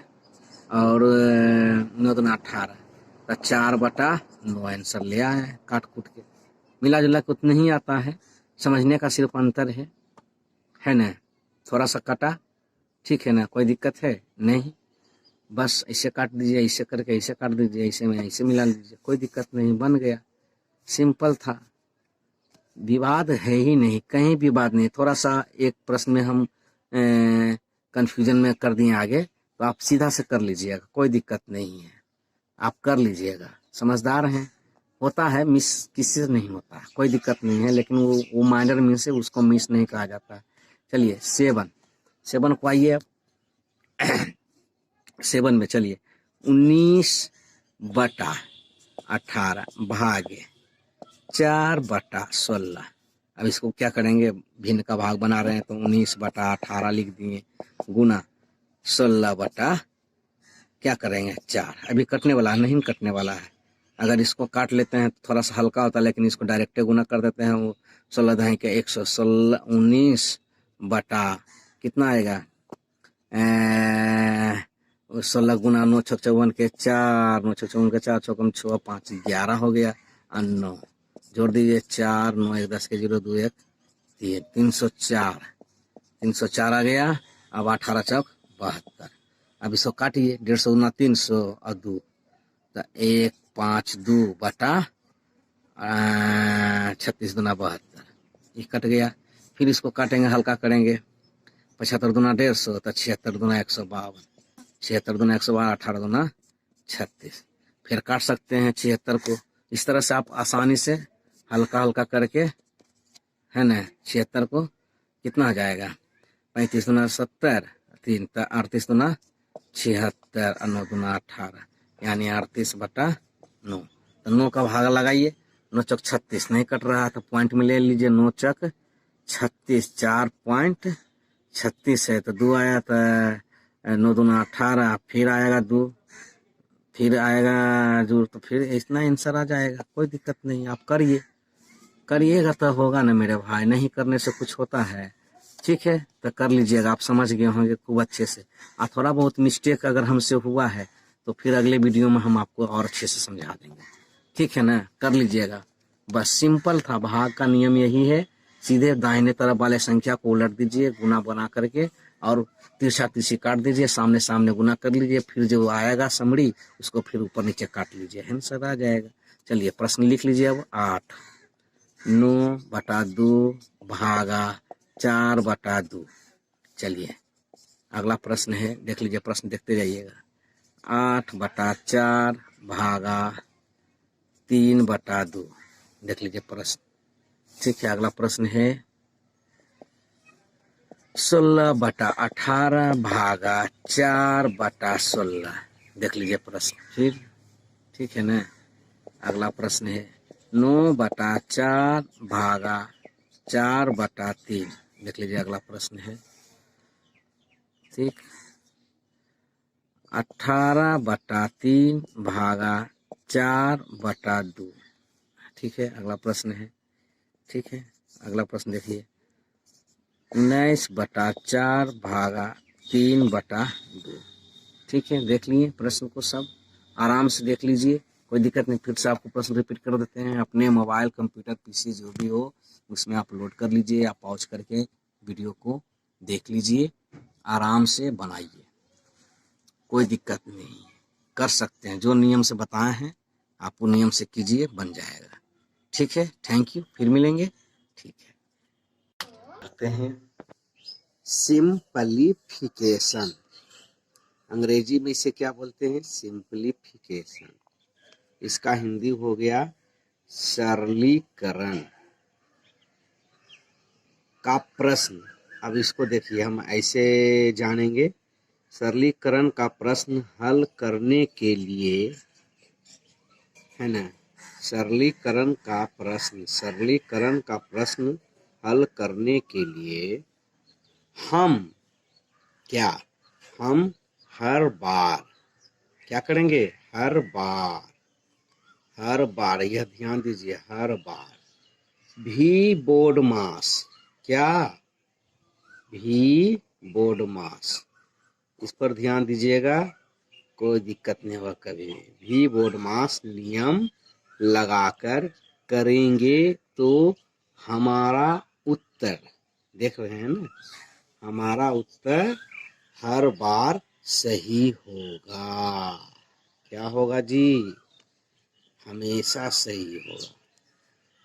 Speaker 1: और 9 दूना 18। तो 4/9 आंसर ले आए हैं काट कूट के। मिला जुला के उतना ही आता है, समझने का सिर्फ अंतर है ना। थोड़ा सा कटा, ठीक है ना, कोई दिक्कत है नहीं। बस ऐसे काट दीजिए, ऐसे करके ऐसे काट दीजिए, ऐसे में ऐसे मिला लीजिए, कोई दिक्कत नहीं, बन गया। सिंपल था, विवाद है ही नहीं, कहीं विवाद नहीं। थोड़ा सा एक प्रश्न में हम कंफ्यूजन में कर दिए आगे, तो आप सीधा से कर लीजिएगा, कोई दिक्कत नहीं है, आप कर लीजिएगा। समझदार हैं, होता है मिस, किसी से नहीं होता, कोई दिक्कत नहीं है। लेकिन वो माइनर मिस है, उसको मिस नहीं कहा जाता। चलिए 7 को आइए। अब 7 में चलिए 19/18 भागे 4/16। अब इसको क्या करेंगे, भिन्न का भाग बना रहे हैं तो 19/18 लिख दिए, गुना 16 बटा क्या करेंगे 4। अभी कटने वाला है, नहीं कटने वाला है। अगर इसको काट लेते हैं तो थोड़ा सा हल्का होता है, लेकिन इसको डायरेक्ट गुना कर देते हैं। वो 16 दहाई के 116, 19 बटा कितना आएगा 16 गुना 9 छक 54 के 4, 9 छक 54 के 4, चौकम 6 5 11 हो गया और 9 जोड़ दीजिए 4 9 1 10 के 0 2 1 3 304 304 आ गया। अब 18 चौक 72। अब इसको काटिए 150 गुना 300 और 2 तो 1 5 2 बटा 36 दुना 72, ये कट गया। फिर इसको काटेंगे, हल्का करेंगे। 75 दुना 150 तो 76 दुना 152, 76 दुना 152, 18 दुना 36। फिर काट सकते हैं 76 को। इस तरह से आप आसानी से हल्का हल्का करके, है ना, 76 को कितना आ जाएगा 35 दुना 70, 3 38 दुना 76 और 9 दुना 18, यानी 38 बटा 9। तो 9 का भाग लगाइए। 9 चौक 36 नहीं कट रहा तो पॉइंट में ले लीजिए। 9 चौक 36, 4.36 है तो 2 आया तो 9 दुना 18, फिर आएगा 2, फिर आएगा जो, तो फिर इतना आंसर आ जाएगा। कोई दिक्कत नहीं, आप करिएगा तो होगा ना मेरे भाई, नहीं करने से कुछ होता है। ठीक है, तो कर लीजिएगा, आप समझ गए होंगे खूब अच्छे से। और थोड़ा बहुत मिस्टेक अगर हमसे हुआ है तो फिर अगले वीडियो में हम आपको और अच्छे से समझा देंगे। ठीक है ना, कर लीजिएगा। बस सिंपल था, भाग का नियम यही है। सीधे दाहिने तरफ वाले संख्या को उलट दीजिए गुना बना करके, और तिरछा तिरछी काट दीजिए, सामने सामने गुना कर लीजिए। फिर जो आएगा समड़ी उसको फिर ऊपर नीचे काट लीजिए, आंसर आ जाएगा। चलिए प्रश्न लिख लीजिए अब। 8 9 बटा 2 भागा 4 बटा 2। चलिए अगला प्रश्न है, देख लीजिए, प्रश्न देखते जाइएगा। 8 बटा 4 भागा 3 बटा 2। देख लीजिए प्रश्न। ठीक है, अगला प्रश्न है 16 बटा 18 भागा 4 बटा 16। देख लीजिए प्रश्न फिर। ठीक है ना, अगला प्रश्न है 9 बटा 4 भागा 4 बटा 3। देख लीजिए अगला प्रश्न है। ठीक, 18 बटा 3 भागा 4 बटा 2। ठीक है, अगला प्रश्न है। ठीक है, अगला प्रश्न देखिए 19 बटा 4 भागा 3 बटा 2। ठीक है, देख लिए प्रश्न को, सब आराम से देख लीजिए, कोई दिक्कत नहीं। फिर से आपको प्रश्न रिपीट कर देते हैं। अपने मोबाइल, कंप्यूटर, पीसी जो भी हो उसमें अपलोड कर लीजिए, आप पॉज करके वीडियो को देख लीजिए, आराम से बनाइए, कोई दिक्कत नहीं, कर सकते हैं। जो नियम से बताए हैं आप वो नियम से कीजिए, बन जाएगा। ठीक है, थैंक यू, फिर मिलेंगे। ठीक है, करते हैं सिंपलीफिकेशन। अंग्रेजी में इसे क्या बोलते हैं? सिंपलीफिकेशन। इसका हिंदी हो गया सरलीकरण का प्रश्न। अब इसको देखिए, हम ऐसे जानेंगे। सरलीकरण का प्रश्न हल करने के लिए, है ना, सरलीकरण का प्रश्न हल करने के लिए हम क्या, हम हर बार क्या करेंगे? हर बार, यह ध्यान दीजिए, हर बार भी बोर्ड मास, क्या, भी बोर्ड मास, इस पर ध्यान दीजिएगा, कोई दिक्कत नहीं होगा कभी भी। बोर्ड मास नियम लगाकर करेंगे तो हमारा उत्तर, देख रहे हैं ना, हमारा उत्तर हर बार सही होगा। क्या होगा जी? हमेशा सही होगा।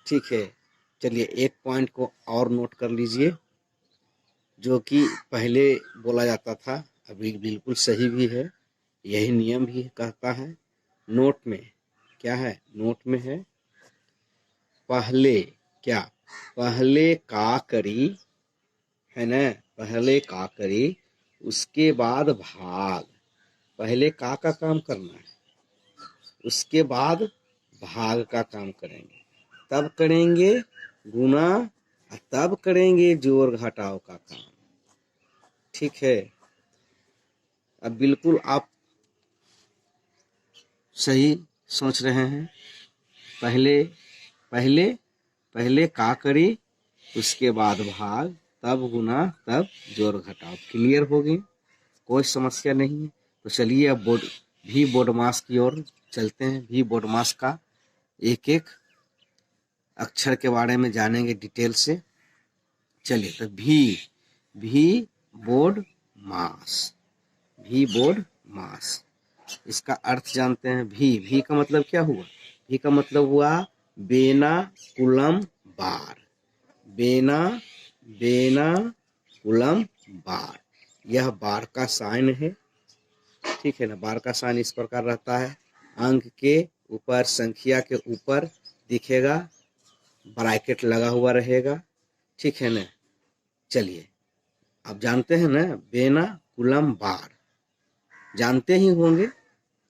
Speaker 1: ठीक है, चलिए एक पॉइंट को और नोट कर लीजिए, जो कि पहले बोला जाता था, अभी बिल्कुल सही भी है, यही नियम भी कहता है। नोट में क्या है? नोट में है पहले क्या, पहले का करी, है ना, पहले का करी उसके बाद भाग। पहले का काम करना है, उसके बाद भाग का काम करेंगे, तब करेंगे गुना, तब करेंगे जोड़ घटाव का काम। ठीक है, अब बिल्कुल आप सही सोच रहे हैं। पहले पहले पहले का करी, उसके बाद भाग, तब गुना, तब जोड़ घटाव। क्लियर हो गई, कोई समस्या नहीं है। तो चलिए अब बोर्ड मास की ओर चलते हैं। भी बोर्ड मास का एक एक अक्षर के बारे में जानेंगे डिटेल से। चलिए, तो भी बोर्ड मास, भी बोर्ड मास, इसका अर्थ जानते हैं। भी का मतलब क्या हुआ? भी का मतलब हुआ बेना कुलम बार। बेना कुलम बार, यह बार का साइन है। ठीक है ना, बार का साइन इस प्रकार रहता है। अंक के ऊपर, संख्या के ऊपर दिखेगा, ब्रैकेट लगा हुआ रहेगा। ठीक है ना। चलिए, आप जानते हैं ना बेना कुलम बार, जानते ही होंगे,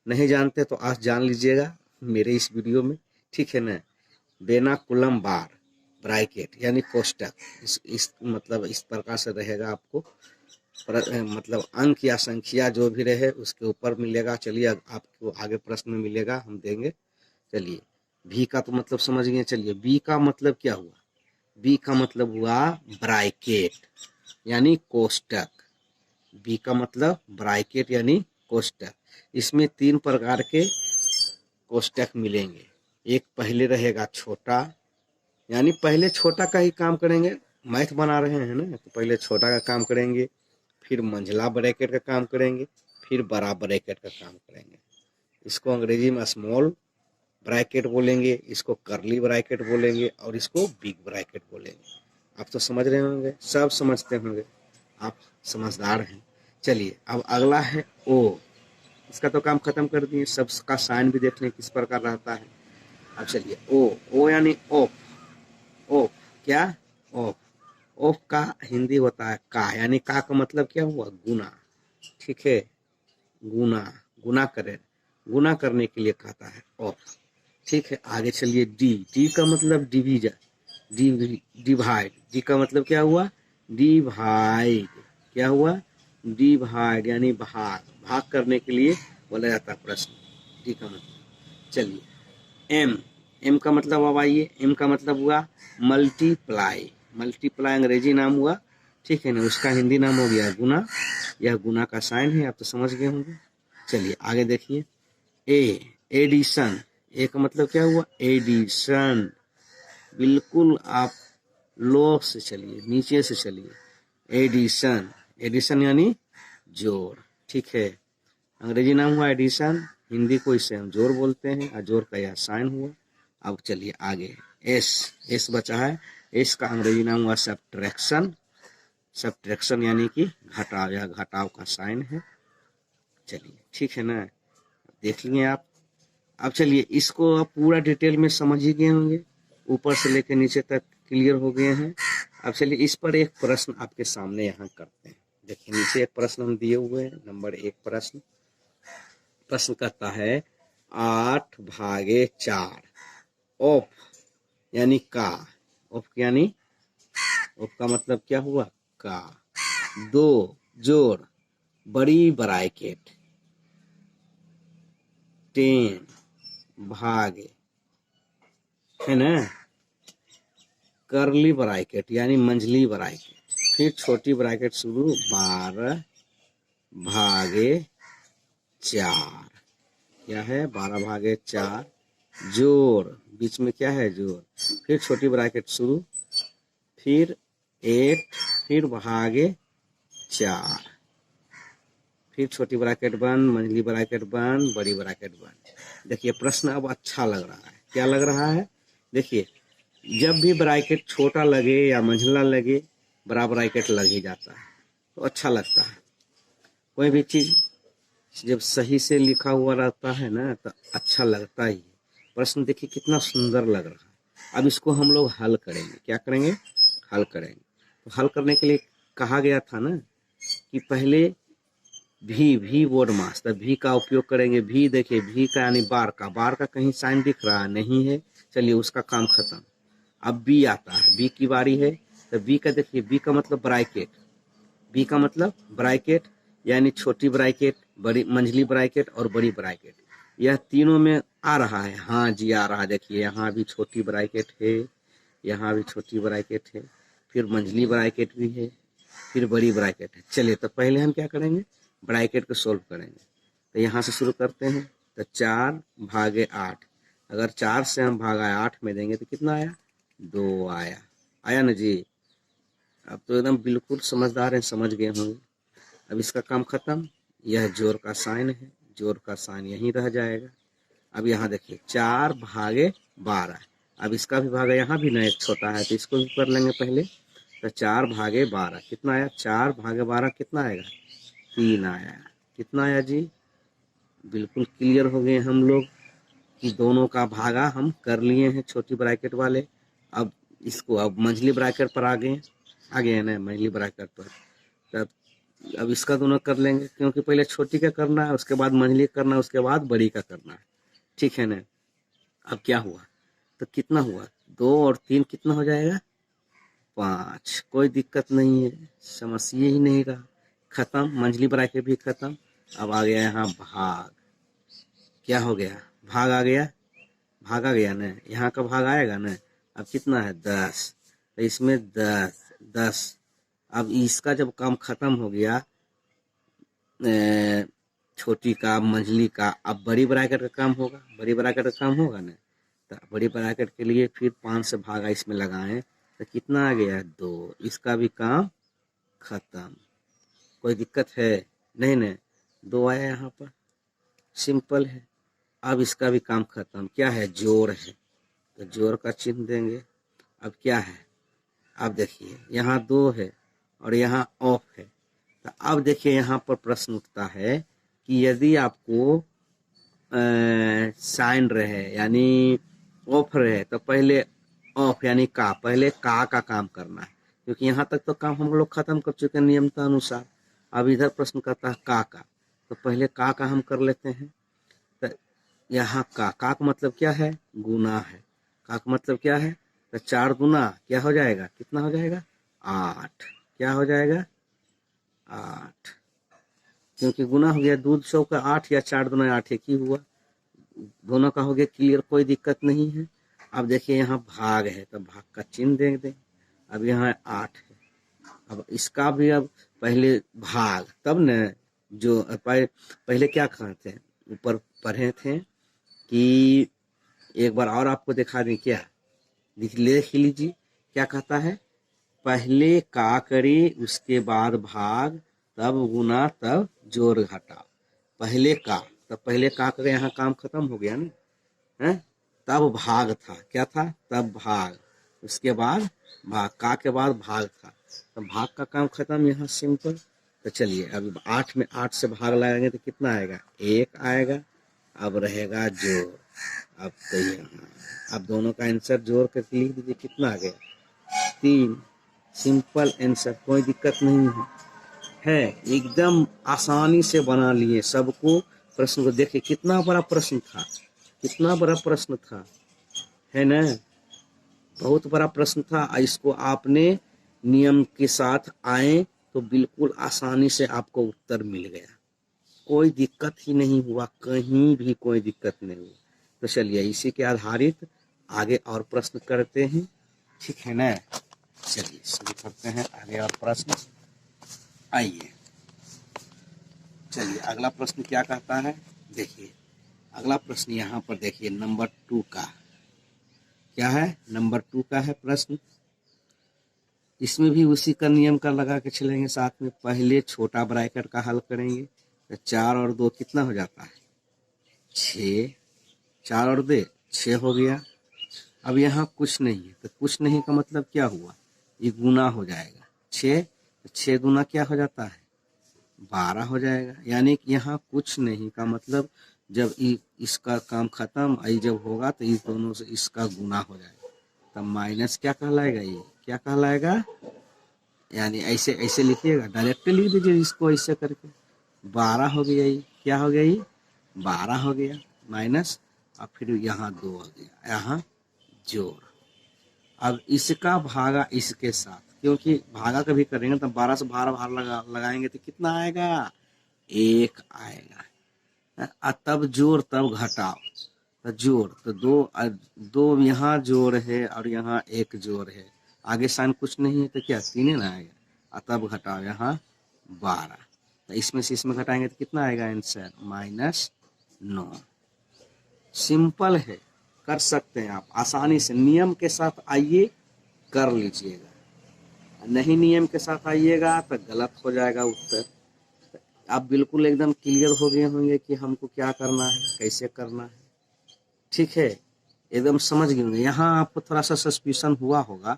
Speaker 1: नहीं जानते तो आज जान लीजिएगा मेरे इस वीडियो में। ठीक है ना। बेना कुलम बार, ब्रैकेट यानी कोष्टक, इस मतलब इस प्रकार से रहेगा आपको। मतलब अंक या संख्या जो भी रहे उसके ऊपर मिलेगा। चलिए, आपको आगे प्रश्न में मिलेगा, हम देंगे। चलिए, भी का तो मतलब समझ गए। चलिए, बी का मतलब क्या हुआ? बी का मतलब हुआ ब्रैकेट यानी कोष्टक। बी का मतलब ब्रैकेट यानी कोष्टक। इसमें 3 प्रकार के कोष्टक मिलेंगे। एक पहले रहेगा छोटा, यानी पहले छोटा का ही काम करेंगे। मैथ बना रहे हैं ना, तो पहले छोटा का काम करेंगे, फिर मंझला ब्रैकेट का काम करेंगे, फिर बड़ा ब्रैकेट का काम करेंगे। इसको अंग्रेजी में स्मॉल ब्रैकेट बोलेंगे, इसको कर्ली ब्रैकेट बोलेंगे, और इसको बिग ब्रैकेट बोलेंगे। आप तो समझ रहे होंगे, सब समझते होंगे, आप समझदार हैं। चलिए, अब अगला है ओ। इसका तो काम खत्म कर दिए, सबका साइन भी देख लें किस प्रकार रहता है। अब चलिए, ओ यानी ऑफ। ऑफ क्या? ऑफ। ऑफ का हिंदी होता है का, यानी का मतलब क्या हुआ? गुना। ठीक है, गुना, गुना करें, गुना करने के लिए कहता है ऑफ। ठीक है, आगे चलिए। डी का मतलब डिवीजन, डिवाइड। डी का मतलब क्या हुआ? डिवाइड। क्या हुआ? डिवाइड यानी भाग, भाग करने के लिए बोला जाता है प्रश्न। डी का मतलब। चलिए, एम का मतलब, अब आइए, एम का मतलब हुआ मल्टीप्लाई। मल्टीप्लाई अंग्रेजी नाम हुआ। ठीक है ना, उसका हिंदी नाम हो गया गुना। यह गुना का साइन है, आप तो समझ गए होंगे। चलिए आगे देखिए। एडिशन। ए का मतलब क्या हुआ? एडिशन। बिल्कुल आप लो से चलिए, नीचे से चलिए। एडिशन, एडिशन यानी जोड़। ठीक है, अंग्रेजी नाम हुआ एडिशन, हिंदी को इसे हम जोड़ बोलते हैं, और जोड़ का यह साइन हुआ। अब चलिए आगे। एस बचा है। एस का अंग्रेजी नाम हुआ सब्ट्रैक्शन। सब्ट्रैक्शन यानी कि घटाव, यह घटाव का साइन है। चलिए, ठीक है ना, देख लिए आप। अब चलिए, इसको आप पूरा डिटेल में समझ ही गए होंगे, ऊपर से लेकर नीचे तक क्लियर हो गए हैं। अब चलिए, इस पर एक प्रश्न आपके सामने यहाँ करते हैं। देखिए, नीचे एक प्रश्न हम दिए हुए हैं, नंबर 1 प्रश्न। प्रश्न कहता है 8/4 ऑफ यानी का। ऑफ यानी, ऑफ का मतलब क्या हुआ? का। 2 जोड़ बड़ी ब्रैकेट 10 भागे, है ना, करली ब्रैकेट यानी मंझली ब्रैकेट, फिर छोटी ब्रैकेट शुरू 12/4। क्या है? 12/4 जोड़, बीच में क्या है? जोड़, फिर छोटी ब्रैकेट शुरू, फिर 8, फिर भागे 4, फिर छोटी ब्रैकेट बंद, मंझली ब्रैकेट बंद, बड़ी ब्रैकेट बंद। देखिए, प्रश्न अब अच्छा लग रहा है। क्या लग रहा है? देखिए, जब भी ब्रैकेट छोटा लगे या मंझला लगे, बड़ा ब्रैकेट लग ही जाता है, तो अच्छा लगता है। कोई भी चीज जब सही से लिखा हुआ रहता है ना, तो अच्छा लगता ही है। प्रश्न देखिए कितना सुंदर लग रहा है। अब इसको हम लोग हल करेंगे। क्या करेंगे? हल करेंगे। तो हल करने के लिए कहा गया था ना कि पहले भी बोर्ड मास, तो भी का उपयोग करेंगे। भी देखिए, भी का यानी बार का, बार का कहीं साइन दिख रहा नहीं है। चलिए, उसका काम खत्म। अब बी आता है, बी की बारी है। तो बी का देखिए, बी का मतलब ब्रैकेट, बी का मतलब ब्रैकेट यानी छोटी ब्रैकेट, बड़ी मंझली ब्रैकेट और बड़ी ब्रैकेट, यह तीनों में आ रहा है। हाँ जी आ रहा है, देखिए यहाँ भी छोटी ब्रैकेट है, यहाँ भी छोटी ब्रैकेट है, फिर मंझली ब्रैकेट भी है, फिर बड़ी ब्रैकेट है। चलिए तो पहले हम क्या करेंगे, ब्रैकेट को सोल्व करेंगे। तो यहाँ से शुरू करते हैं। तो 4 भागे 8, अगर 4 से हम भागा 8 में देंगे तो कितना आया, 2 आया। आया ना जी। अब तो एकदम बिल्कुल समझदार हैं, समझ गए होंगे। अब इसका काम खत्म। यह जोड़ का साइन है, जोड़ का साइन यहीं रह जाएगा। अब यहाँ देखिए 4 भागे 12, अब इसका भी भागा यहाँ भी ना एक छोटा है, तो इसको भी कर लेंगे पहले। तो 4 भागे 12 कितना आया, 4 भागे 12 कितना आएगा, 3 आया। कितना आया जी, बिल्कुल क्लियर हो गए हम लोग कि दोनों का भागा हम कर लिए हैं छोटी ब्रैकेट वाले। अब इसको अब मंझली ब्रैकेट पर आ गए हैं ना मंझली ब्रैकेट पर। तब अब इसका दोनों कर लेंगे, क्योंकि पहले छोटी का करना है, उसके बाद मंझली करना है, उसके बाद बड़ी का करना है। ठीक है ना। अब क्या हुआ, तो कितना हुआ, 2 और 3 कितना हो जाएगा, 5। कोई दिक्कत नहीं है, समस्या ही नहीं रहा, खत्म। मंझली ब्रैकेट भी खत्म। अब आ गया यहाँ भाग, क्या हो गया, भाग आ गया, भाग आ गया ना, यहाँ का भाग आएगा ना। अब कितना है, 10, तो इसमें 10 10। अब इसका जब काम खत्म हो गया छोटी का मंझली का, अब बड़ी ब्रैकेट का काम होगा, बड़ी ब्रैकेट का काम होगा ना। तो बड़ी ब्रैकेट के लिए फिर 5 से भागा इसमें लगाएं तो कितना आ गया, 2। इसका भी काम खत्म, कोई दिक्कत है नहीं ना, 2 आया यहाँ पर, सिंपल है। अब इसका भी काम खत्म, क्या है, जोड़ है, तो जोड़ का चिन्ह देंगे। अब क्या है, अब देखिए यहाँ 2 है और यहाँ ऑफ है। तो अब देखिए यहाँ पर प्रश्न उठता है कि यदि आपको साइन रहे यानी ऑफ रहे तो पहले ऑफ यानी का, पहले का काम करना है, क्योंकि यहाँ तक तो काम हम लोग खत्म कर चुके हैं नियमता अनुसार। अब इधर प्रश्न करता है का, तो पहले का हम कर लेते हैं। तो यहाँ का मतलब क्या है, गुना है। का मतलब क्या है, तो 4 गुना क्या हो जाएगा, कितना हो जाएगा, 8। क्या हो जाएगा, 8, क्योंकि गुना हो गया, दूध 100 का 8 या 4 गुना 8 एक ही हुआ, दोनों का हो गया क्लियर, कोई दिक्कत नहीं है। अब देखिए यहाँ भाग है तो भाग का चिन्ह दे दें। अब यहाँ 8 है, अब इसका भी अब पहले भाग तब न, जो पहले क्या कहते हैं, ऊपर पढ़े थे कि एक बार और आपको दिखा दें, क्या लिख लीजिए, क्या कहता है, पहले का करी उसके बाद भाग तब गुना तब जोड़ घटाओ। पहले का, तब पहले का करे, यहाँ काम खत्म हो गया ना, है, तब भाग था, क्या था, तब भाग, उसके बाद भाग, का के बाद भाग था, तो भाग का काम खत्म, यहाँ सिंपल। तो चलिए अब 8 में 8 से भाग लगाएंगे तो कितना आएगा, 1 आएगा। अब रहेगा जोड़। अब तो यहाँ अब दोनों का आंसर जोड़ कर लिख दीजिए, कितना आ गया, 3। सिंपल आंसर, कोई दिक्कत नहीं है, एकदम आसानी से बना लिए सबको। प्रश्न को देखिए कितना बड़ा प्रश्न था, कितना बड़ा प्रश्न था, है ना, बहुत बड़ा प्रश्न था। इसको आपने नियम के साथ आए तो बिल्कुल आसानी से आपको उत्तर मिल गया, कोई दिक्कत ही नहीं हुआ, कहीं भी कोई दिक्कत नहीं हुई। तो चलिए इसी के आधारित आगे और प्रश्न करते हैं, ठीक है ना। चलिए शुरू करते हैं आगे और प्रश्न। आइए चलिए अगला प्रश्न क्या कहता है, देखिए अगला प्रश्न यहाँ पर देखिए नंबर 2 का, क्या है, नंबर 2 का है प्रश्न। इसमें भी उसी का नियम का लगा के चलेंगे साथ में। पहले छोटा ब्रैकेट का हल करेंगे तो 4 और 2 कितना हो जाता है, 6। 4 और 2 6 हो गया। अब यहाँ कुछ नहीं है, तो कुछ नहीं का मतलब क्या हुआ, ये गुना हो जाएगा, 6, 6 गुना क्या हो जाता है, 12 हो जाएगा। यानी कि यहाँ कुछ नहीं का मतलब जब इसका काम खत्म आई जब होगा तो इस दोनों से इसका गुना हो जाएगा, तब माइनस क्या कहलाएगा, ये क्या कहलाएगा, यानी ऐसे ऐसे लिखिएगा, डायरेक्ट लिख दीजिए इसको ऐसे करके, 12 हो गया, ये क्या हो गया, ये 12 हो गया माइनस, और फिर यहाँ 2 हो गया, यहाँ जोड़। अब इसका भागा इसके साथ, क्योंकि भागा कभी करेंगे तो 12 से 12 भाग लगाएंगे तो कितना आएगा, 1 आएगा। तब जोड़ तब घटाओ, तो जोड़ तो दो यहाँ जोड़ है और यहाँ 1 जोड़ है, आगे साइन कुछ नहीं है तो क्या 3 ना आएगा। और तब घटाओ यहाँ 12, तो इसमें से इसमें घटाएंगे तो कितना आएगा आंसर -9। सिंपल है, कर सकते हैं आप आसानी से, नियम के साथ आइए कर लीजिएगा, नहीं नियम के साथ आइएगा तो गलत हो जाएगा उत्तर। आप बिल्कुल एकदम क्लियर हो गए होंगे कि हमको क्या करना है, कैसे करना है, ठीक है, एकदम समझ गए होंगे। यहाँ आपको थोड़ा सा सस्पिशन हुआ होगा,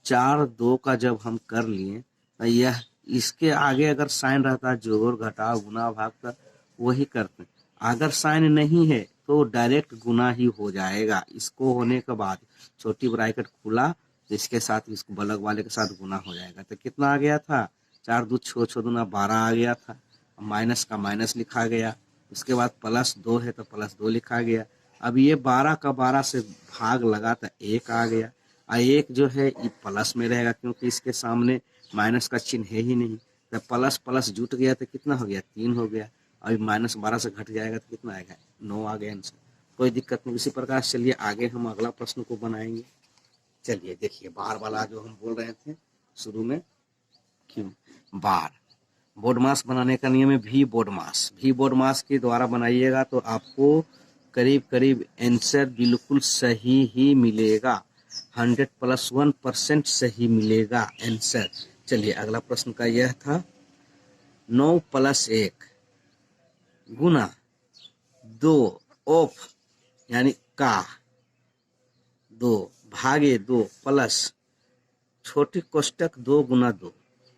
Speaker 1: 4-2 का जब हम कर लिए तो यह इसके आगे अगर साइन रहता है जोड़ घटाव गुना भाग का वही करते हैं, अगर साइन नहीं है तो डायरेक्ट गुना ही हो जाएगा। इसको होने के बाद छोटी ब्रैकेट खुला तो इसके साथ इसको बलग वाले के साथ गुना हो जाएगा। तो कितना आ गया था 4 2 6 6 दूना 12 आ गया था, माइनस का माइनस लिखा गया, उसके बाद +2 है तो +2 लिखा गया। अब ये 12 का 12 से भाग लगा तो 1 आ गया, और 1 जो है ये प्लस में रहेगा क्योंकि इसके सामने माइनस का चिन्ह है ही नहीं, तो प्लस प्लस जुट गया तो कितना हो गया 3 हो गया। अभी -12 से घट जाएगा तो कितना आएगा 9 आ गया आंसर। कोई दिक्कत नहीं। इसी प्रकार चलिए आगे हम अगला प्रश्न को बनाएंगे। चलिए देखिए बार वाला जो हम बोल रहे थे शुरू में, क्यों बार बोर्ड मास बनाने का नियम है भी बोर्ड मास के द्वारा बनाइएगा तो आपको करीब करीब आंसर बिल्कुल सही ही मिलेगा, 100+1% सही मिलेगा आंसर। चलिए अगला प्रश्न का यह था 9 + 1 गुना 2 ऑफ यानी का 2 भागे 2 प्लस छोटी कोष्टक 2 गुना 2,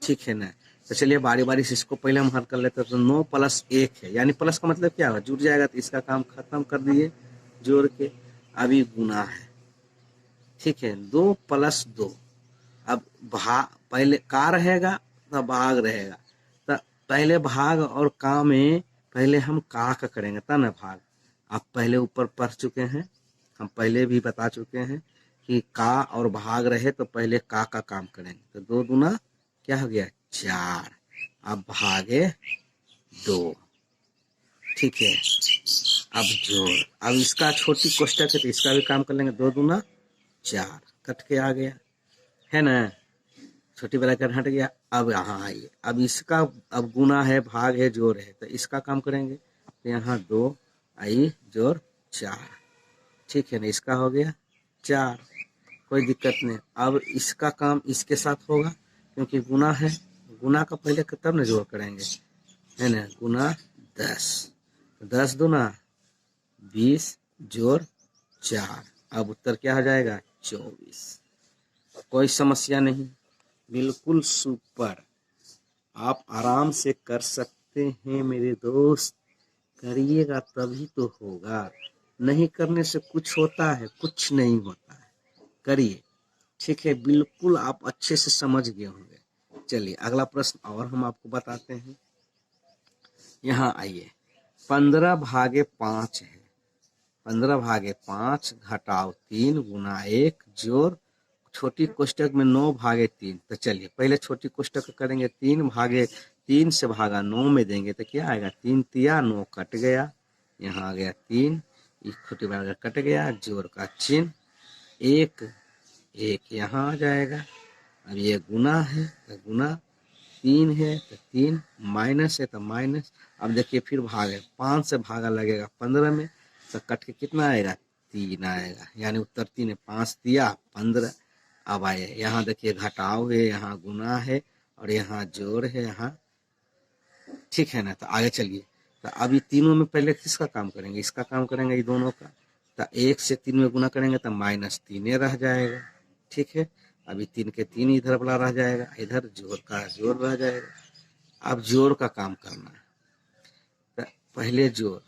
Speaker 1: ठीक है ना। तो चलिए बारी बारी से इसको पहले हम हल कर लेते हैं। तो 9 + 1 है, यानी प्लस का मतलब क्या होगा जुट जाएगा, तो इसका काम खत्म कर दिए जोड़ के। अभी गुना है, ठीक है 2 + 2, अब पहले का रहेगा तो भाग रहेगा, तो पहले भाग और का में पहले हम का करेंगे तब ना भाग। आप पहले ऊपर पढ़ चुके हैं, हम पहले भी बता चुके हैं कि का और भाग रहे तो पहले का काम करेंगे। तो 2 दूना क्या हो गया 4, अब भागे 2, ठीक है। अब जोड़, अब इसका छोटी कोष्टक है तो इसका भी काम कर लेंगे, 2 दूना 4 कट के आ गया है ना, छोटी ब्रैकेट हट गया। अब यहाँ आइए, अब इसका अब गुना है भाग है जोड़ है तो इसका काम करेंगे, तो यहाँ 2 आई जोड़ 4, ठीक है ना, इसका हो गया 4, कोई दिक्कत नहीं। अब इसका काम इसके साथ होगा क्योंकि गुना है, गुना का पहले तब ना जोड़ करेंगे, है ना, गुना 10, 10 दूना 20 जोड़ 4, अब उत्तर क्या हो जाएगा 24। कोई समस्या नहीं, बिल्कुल सुपर, आप आराम से कर सकते हैं मेरे दोस्त, करिएगा तभी तो होगा, नहीं करने से कुछ होता है, कुछ नहीं होता है, करिए, ठीक है, बिल्कुल आप अच्छे से समझ गए होंगे। चलिए अगला प्रश्न और हम आपको बताते हैं। यहाँ आइए 15 भागे 5 है, 15 भागे 5 घटाओ 3 गुना 1 जोड़ छोटी कोष्टक में 9 भागे 3। तो चलिए पहले छोटी कोष्टक करेंगे, 3 भागे 3 से भागा 9 में देंगे तो क्या आएगा 3 तिया 9 कट गया, यहाँ आ गया 3, इस छोटी भागा कट गया, जोड़ का चिन्ह 1 1 यहाँ आ जाएगा। अब ये गुना है तो गुना, 3 है तो 3, माइनस है तो माइनस। अब देखिए फिर भाग है, 5 से भागा लगेगा 15 में तो कट के कितना आएगा 3 आएगा, यानी उत्तर 3 है, 5 दिया 15। अब आए यहाँ देखिए घटाव है, यहाँ गुना है और यहाँ जोड़ है यहाँ, ठीक है ना। तो आगे चलिए, तो अभी तीनों में पहले किसका काम करेंगे, इसका काम करेंगे ये दोनों का, तो 1 से 3 में गुना करेंगे तो -3 रह जाएगा, ठीक है। अभी 3 के 3 इधर वाला रह जाएगा, इधर जोड़ का जोड़ रह जाएगा। अब जोड़ का काम करना है, तो पहले जोड़,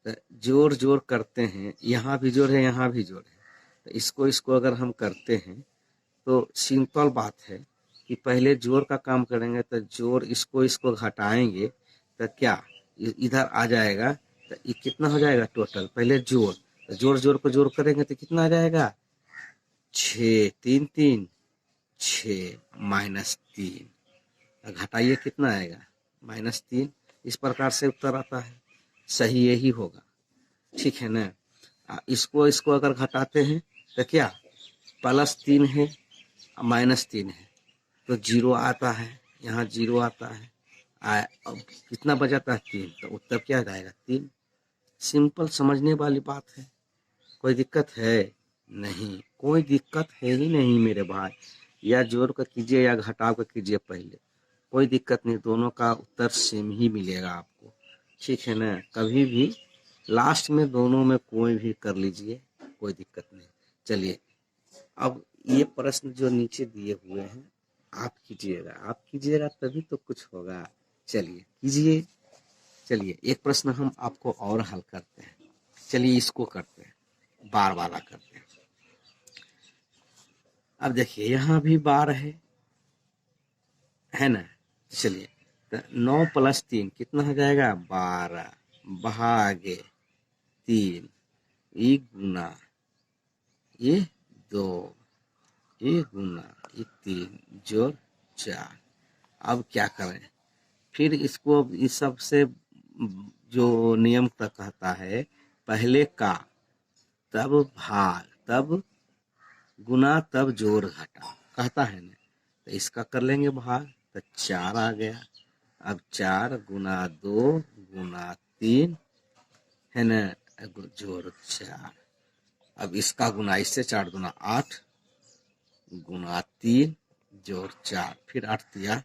Speaker 1: तो जोड़ जोड़ करते हैं, यहाँ भी जोड़ है यहाँ भी जोड़ है, तो इसको अगर हम करते हैं तो सिंपल बात है कि पहले जोड़ का काम करेंगे, तो जोड़ इसको घटाएंगे तो क्या इधर आ जाएगा, तो ये कितना हो जाएगा टोटल, पहले जोड़, तो जोड़ को जोड़ करेंगे तो कितना आ जाएगा 6 3 3 6 -3, घटाइए कितना आएगा -3, इस प्रकार से उत्तर आता है, सही यही होगा, ठीक है ना। इसको अगर घटाते हैं तो क्या +3 है -3 है तो 0 आता है, यहाँ 0 आता है। अब कितना बचाता है 3, तो उत्तर क्या आएगा 3। सिंपल समझने वाली बात है, कोई दिक्कत है नहीं, कोई दिक्कत है ही नहीं मेरे भाई। या जोड़ कर कीजिए या घटाव कर कीजिए पहले, कोई दिक्कत नहीं, दोनों का उत्तर सेम ही मिलेगा आपको, ठीक है ना। कभी भी लास्ट में दोनों में कोई भी कर लीजिए, कोई दिक्कत नहीं। चलिए अब ये प्रश्न जो नीचे दिए हुए हैं आप कीजिएगा तभी तो कुछ होगा। चलिए कीजिए। चलिए एक प्रश्न हम आपको और हल करते हैं, चलिए इसको करते हैं, बार वाला करते हैं। अब देखिए यहाँ भी बार है ना। चलिए तो 9 + 3 कितना हो जाएगा 12 भागे 3 ये गुना ये 2 ये गुना ये 3 जोड़ 4। अब क्या करें, फिर इसको इस सब से जो नियम का कहता है, पहले का तब भाग तब गुना तब जोड़ घटा कहता है ना, तो इसका कर लेंगे भाग, तो 4 आ गया। अब 4 गुना 2 गुना 3 है ना जोड़ 4। अब इसका गुना इससे 4 गुना 8 गुना 3 जोड़ 4, फिर 8 दिया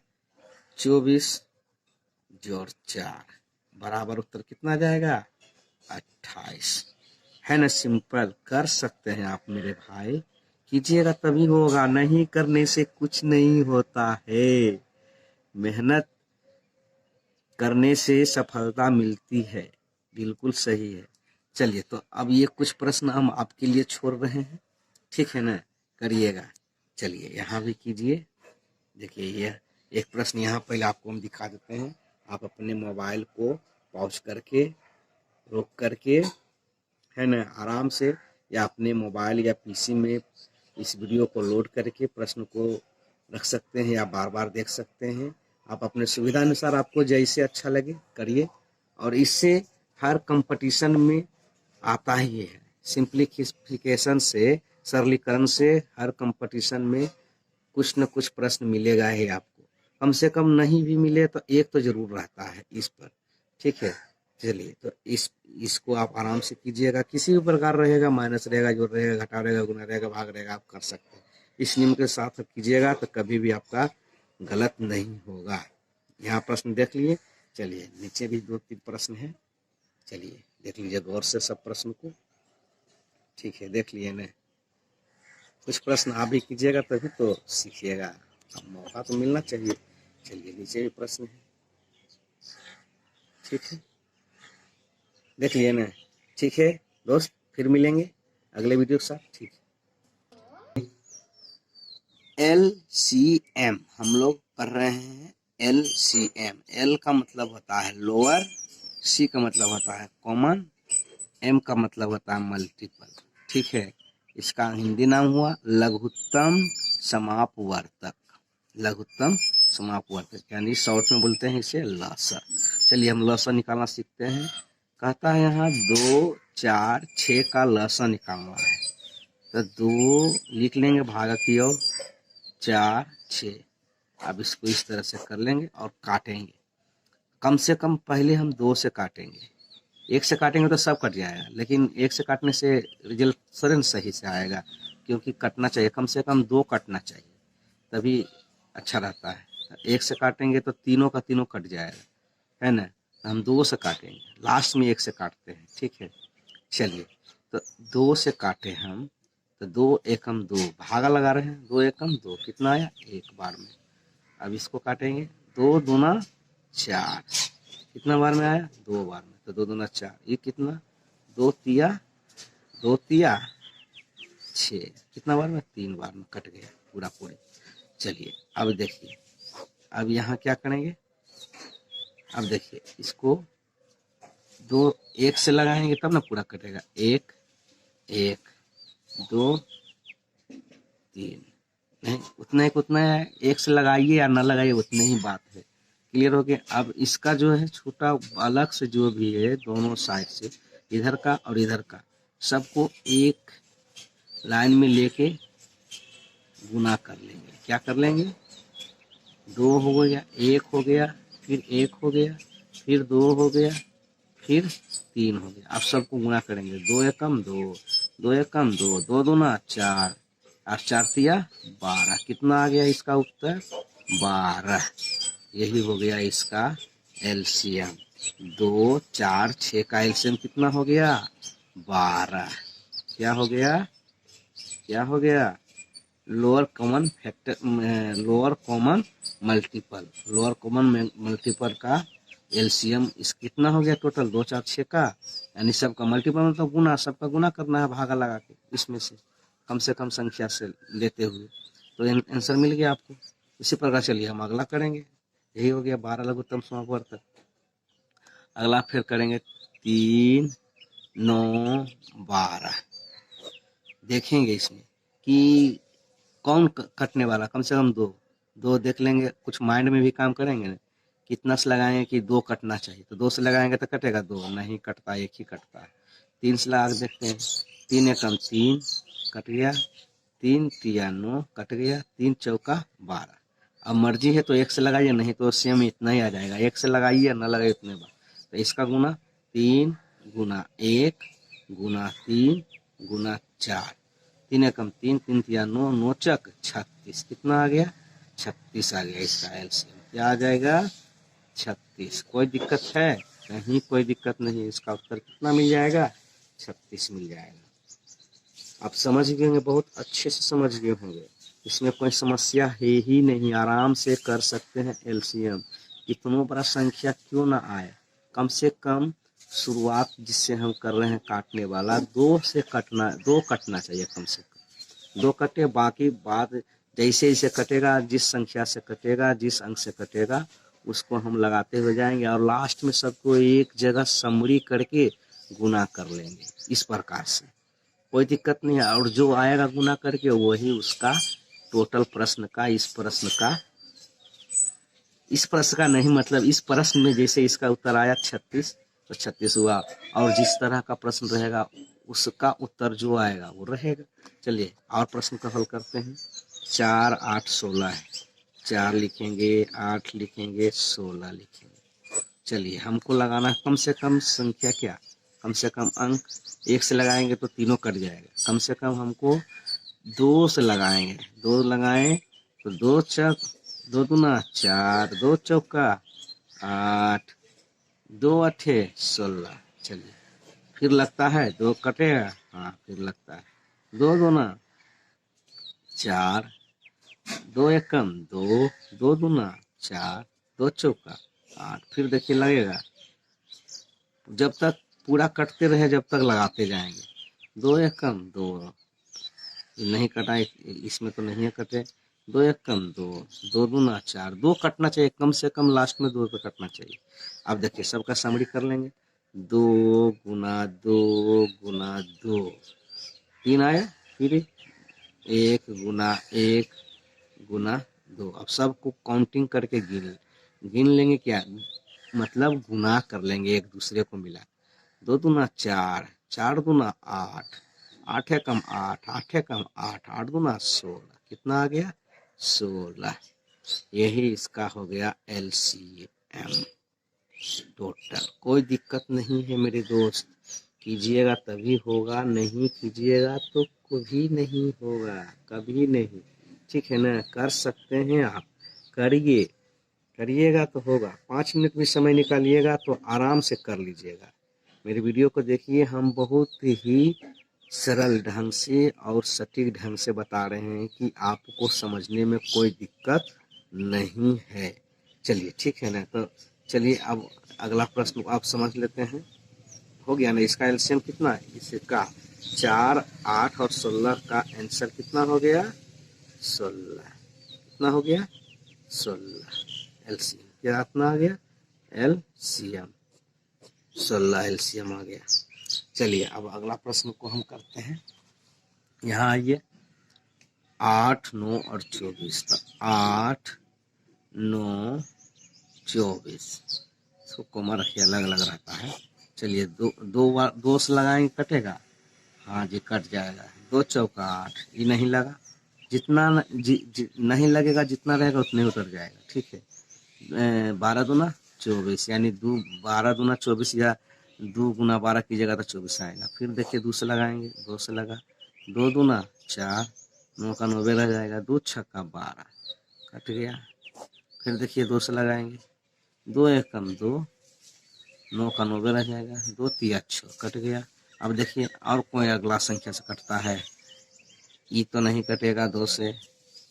Speaker 1: 24 जोड़ 4 बराबर उत्तर कितना जाएगा 28, है ना। सिंपल कर सकते हैं आप मेरे भाई, कीजिएगा तभी होगा, नहीं करने से कुछ नहीं होता है। मेहनत करने से सफलता मिलती है, बिल्कुल सही है। चलिए तो अब ये कुछ प्रश्न हम आपके लिए छोड़ रहे हैं, ठीक है ना, करिएगा। चलिए यहाँ भी कीजिए। देखिए ये एक प्रश्न यहाँ पहले आपको हम दिखा देते हैं, आप अपने मोबाइल को पॉज करके रोक करके है ना आराम से, या अपने मोबाइल या पीसी में इस वीडियो को लोड करके प्रश्न को रख सकते हैं या बार बार देख सकते हैं। आप अपने सुविधा अनुसार आपको जैसे अच्छा लगे करिए, और इससे हर कंपटीशन में आता ही है। सिंप्लीफिकेशन से, सरलीकरण से हर कंपटीशन में कुछ न कुछ प्रश्न मिलेगा ही आपको, कम से कम नहीं भी मिले तो एक तो जरूर रहता है इस पर, ठीक है। चलिए तो इसको आप आराम से कीजिएगा, किसी भी प्रकार रहेगा, माइनस रहेगा, जोड़ रहेगा, घटा रहेगा, गुना रहेगा, भाग रहेगा, आप कर सकते हैं। इस नियम के साथ कीजिएगा तो कभी भी आपका गलत नहीं होगा। यहाँ प्रश्न देख लिए। चलिए नीचे भी 2-3 प्रश्न है, चलिए देख लीजिए गौर से सब प्रश्न को, ठीक है देख लिए ना। कुछ प्रश्न आप भी कीजिएगा तभी तो सीखिएगा, अब मौका तो मिलना चाहिए। चलिए नीचे भी प्रश्न है, ठीक है देख लिए ना। ठीक है दोस्त, फिर मिलेंगे अगले वीडियो के साथ, ठीक है। LCM हम लोग कर रहे हैं। LCM, L का मतलब होता है लोअर, C का मतलब होता है कॉमन, M का मतलब होता है मल्टीपल, ठीक है। इसका हिंदी नाम हुआ लघुत्तम समापवर्तक, लघुत्तम समापवर्तक यानी शॉर्ट में बोलते हैं इसे लसा। चलिए हम लसा निकालना सीखते हैं। कहता है यहाँ 2, 4, 6 का लसा निकालना है, तो 2 लिख लेंगे भागा की ओर, 4, 6। अब इसको इस तरह से कर लेंगे और काटेंगे। कम से कम पहले हम 2 से काटेंगे, 1 से काटेंगे तो सब कट जाएगा, लेकिन 1 से काटने से रिजल्ट तुरंत सही से आएगा, क्योंकि कटना चाहिए, कम से कम 2 कटना चाहिए, तभी अच्छा रहता है। 1 से काटेंगे तो तीनों का तीनों कट जाएगा, है ना। हम 2 से काटेंगे, लास्ट में 1 से काटते हैं, ठीक है। चलिए तो 2 से काटे हम, तो 2 एकम 2 भागा लगा रहे हैं, 2 एकम 2 कितना आया 1 बार में। अब इसको काटेंगे, 2 दूना 4 कितना बार में आया 2 बार में, तो 2 दूना 4, ये कितना 2 तिया 6 कितना बार में 3 बार में कट गया पूरा पूरी। चलिए अब देखिए, अब यहाँ क्या करेंगे, अब देखिए इसको 2 1 से लगाएंगे तब ना पूरा कटेगा, 1 1 2 3, नहीं उतना एक उतना है, 1 से लगाइए या ना लगाइए उतने ही बात है, क्लियर हो गया। अब इसका जो है छोटा अलग से जो भी है दोनों साइड से, इधर का और इधर का, सबको एक लाइन में लेके गुना कर लेंगे। क्या कर लेंगे, 2 हो गया, 1 हो गया, फिर 1 हो गया, फिर 2 हो गया, फिर 3 हो गया। अब सबको गुणा करेंगे, 2 एकम 2, 2 एकम 2, 2 दूना 4, और 4 तिया 12। कितना आ गया इसका उत्तर, 12। यही हो गया इसका एलसीएम। 2, 4, 6 का एलसीएम कितना हो गया, 12। क्या हो गया, क्या हो गया, lower common factor, lower common multiple, lower common multiple का एलसीएम इस कितना हो गया टोटल, 2, 4, 6 का, यानी सबका मल्टीपल मतलब गुना, सबका गुना करना है भागा लगा के, इसमें से कम संख्या से लेते हुए। तो आंसर मिल गया आपको। इसी प्रकार चलिए हम अगला करेंगे। यही हो गया 12 लघुत्तम समापवर्तक। अगला फिर करेंगे 3, 9, 12। देखेंगे इसमें कि कौन कटने वाला, कम से कम 2 2 देख लेंगे, कुछ माइंड में भी काम करेंगे ना, कितना से लगाएंगे कि 2 कटना चाहिए, तो 2 से लगाएंगे तो कटेगा 2, नहीं कटता, एक ही कटता है। 3 से लगा देखते हैं, 3 एकम 3 कट गया, 3 तिया 9 कट गया, 3 चौका 12। अब मर्जी है तो 1 से लगाइए, नहीं तो सेम इतना ही आ जाएगा, 1 से लगाइए ना लगाइए उतने बार। तो इसका गुना 3 गुना 1 गुना 3 गुना 4, 3 एकम 3, 3 तिया 9, 9 चक 36। कितना आ गया, 36 आ गया इसका एलसीएम। क्या आ जाएगा, 36। कोई दिक्कत है, नहीं कोई दिक्कत नहीं, इसका उत्तर कितना मिल जाएगा, 36 मिल जाएगा। आप समझ गए होंगे, बहुत अच्छे से समझ गए होंगे, इसमें कोई समस्या है ही नहीं, आराम से कर सकते हैं एलसीएम। कितनों बड़ा संख्या क्यों ना आए, कम से कम शुरुआत जिससे हम कर रहे हैं काटने वाला, 2 से कटना, 2 कटना चाहिए कम से कम, 2 कटे, बाकी बाद जैसे जैसे कटेगा, जिस संख्या से कटेगा, जिस अंक से कटेगा, उसको हम लगाते हुए जाएंगे और लास्ट में सबको एक जगह समरी करके गुना कर लेंगे। इस प्रकार से कोई दिक्कत नहीं है, और जो आएगा गुना करके वही उसका टोटल प्रश्न का, इस प्रश्न का नहीं, मतलब इस प्रश्न में जैसे इसका उत्तर आया 36, तो 36 हुआ, और जिस तरह का प्रश्न रहेगा उसका उत्तर जो आएगा वो रहेगा। चलिए और प्रश्न का हल करते हैं। 4, 8, 16 है, 4 लिखेंगे, 8 लिखेंगे, 16 लिखेंगे। चलिए हमको लगाना कम से कम संख्या, क्या कम से कम अंक, 1 से लगाएंगे तो तीनों कट जाएगा, कम से कम हमको 2 से लगाएंगे, 2 लगाएं तो 2 चक 2 दूना 4, 2 चौका 8, 2 अठे 16। चलिए फिर लगता है 2 कटेगा, हाँ फिर लगता है, 2 दूना 4, 2 एकम 2, 2 दूना 4, 2 चौका 8, फिर देखिए लगेगा, जब तक पूरा कटते रहे जब तक लगाते जाएंगे। 2 एकम 2, नहीं कटा, इसमें तो नहीं है कटे, 2 एकम 2, 2 दूना 4, 2 कटना चाहिए कम से कम, लास्ट में 2 पे कटना चाहिए। अब देखिए सबका समरी कर लेंगे, 2 गुना 2 गुना 2, 3 आया, फिर 1 गुना 1 गुना 2। अब सबको काउंटिंग करके गिन लेंगे, क्या मतलब गुना कर लेंगे एक दूसरे को मिला, 2 दूना 4, 4 दूना 8, 8 एकम 8, 8 एकम 8, 8 दूना 16। कितना आ गया, 16। यही इसका हो गया एलसीएम टोटल। कोई दिक्कत नहीं है मेरे दोस्त, कीजिएगा तभी होगा, नहीं कीजिएगा तो कभी नहीं होगा, कभी नहीं। ठीक है ना, कर सकते हैं आप, करिए, करिएगा तो होगा। 5 मिनट भी समय निकालिएगा तो आराम से कर लीजिएगा। मेरे वीडियो को देखिए, हम बहुत ही सरल ढंग से और सटीक ढंग से बता रहे हैं कि आपको समझने में कोई दिक्कत नहीं है। चलिए ठीक है ना, तो चलिए अब अगला प्रश्न आप समझ लेते हैं। हो गया ना, इसका एलसीएम कितना है, इसका 4, 8 और 16 का आंसर कितना हो गया, 16। कितना हो गया, 16। एलसीएम क्या कितना आ गया, एलसीएम 16 एलसीएम आ गया। चलिए अब अगला प्रश्न को हम करते हैं। यहाँ आइए, 8, 9 और 24 तक, 8, 9, 24। इसको कॉमा रखिए, अलग अलग रहता है। चलिए दो दो बार 2 से लगाएंगे, कटेगा? हाँ जी, कट जाएगा। 2 चौका 8, ये नहीं लगा। जितना नहीं लगेगा, जितना रहेगा उतने उतर जाएगा। ठीक है। 12 दूना 24, यानी 12 दूना 24, या 2 गुना 12 कीजिएगा तो 24 आएगा। फिर देखिए 2 से लगाएंगे, 2 से लगा, 2 दूना 4, 9 का 90 रह जाएगा, 2 छक्का 12, कट गया। फिर देखिए 2 से लगाएंगे, 2 एकम 2, 9 का 90 रह जाएगा, 2 तिया 6, कट गया। अब देखिए और कोई अगला संख्या से कटता है? ई तो नहीं कटेगा 2 से,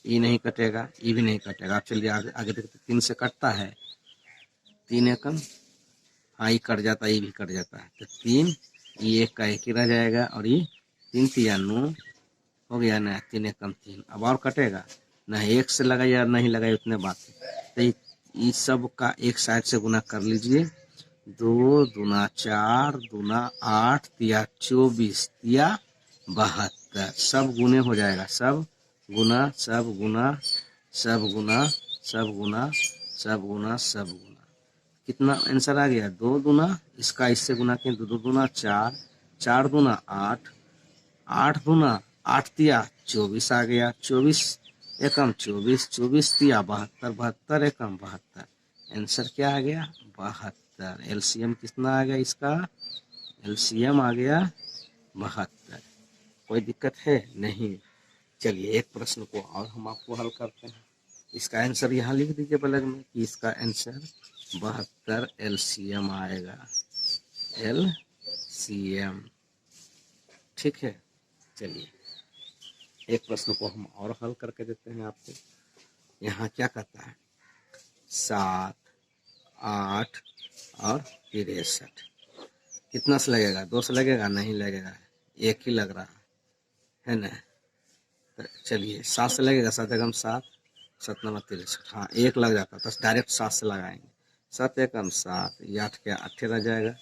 Speaker 1: ई नहीं कटेगा, ई भी नहीं कटेगा। आप चलिए आगे आगे देखते, 3 से कटता है, 3 एकम, हाँ ये कट जाता है, ये भी कट जाता है, तो 3, ये 1 का 1 ही रह जाएगा, और ये 3 तिया 9 हो गया ना, 3 एकम 3। अब और कटेगा नहीं, 1 से लगा या नहीं लगाए उतने बात। तो ये सब का एक साइड से गुना कर लीजिए। 2 दूना 4 दूना 8 तिया 24 तिया 72, सब गुने हो जाएगा, सब गुना सब गुना सब गुना सब गुना सब गुना सब गुना। कितना आंसर आ गया? 2 दूना, इसका इससे गुना किए 2 दूना 4, 4 दूना 8, 8 दूना 8 तिया 24 आ गया, 24 एकम 24, 24 तिया 72, 72 एकम 72। आंसर क्या आ गया? 72। एलसीएम कितना आ गया इसका? एलसीएम आ गया 72। कोई दिक्कत है? नहीं। चलिए एक प्रश्न को और हम आपको हल करते हैं। इसका आंसर यहाँ लिख दीजिए बलग में कि इसका आंसर 72 एलसीएम आएगा, एलसीएम। ठीक है। चलिए एक प्रश्न को हम और हल करके देते हैं आपको। यहाँ क्या कहता है? 7, 8 और 63। कितना से लगेगा? 2 से लगेगा? नहीं लगेगा, 1 ही लग रहा है ना। तो चलिए 7 से लगेगा, 7 एकम 7, 7 नंबर 63, हाँ 1 लग जाता, तो डायरेक्ट 7 से लगाएंगे। 7 एकम 7, ये 8 के 8 रह जाएगा।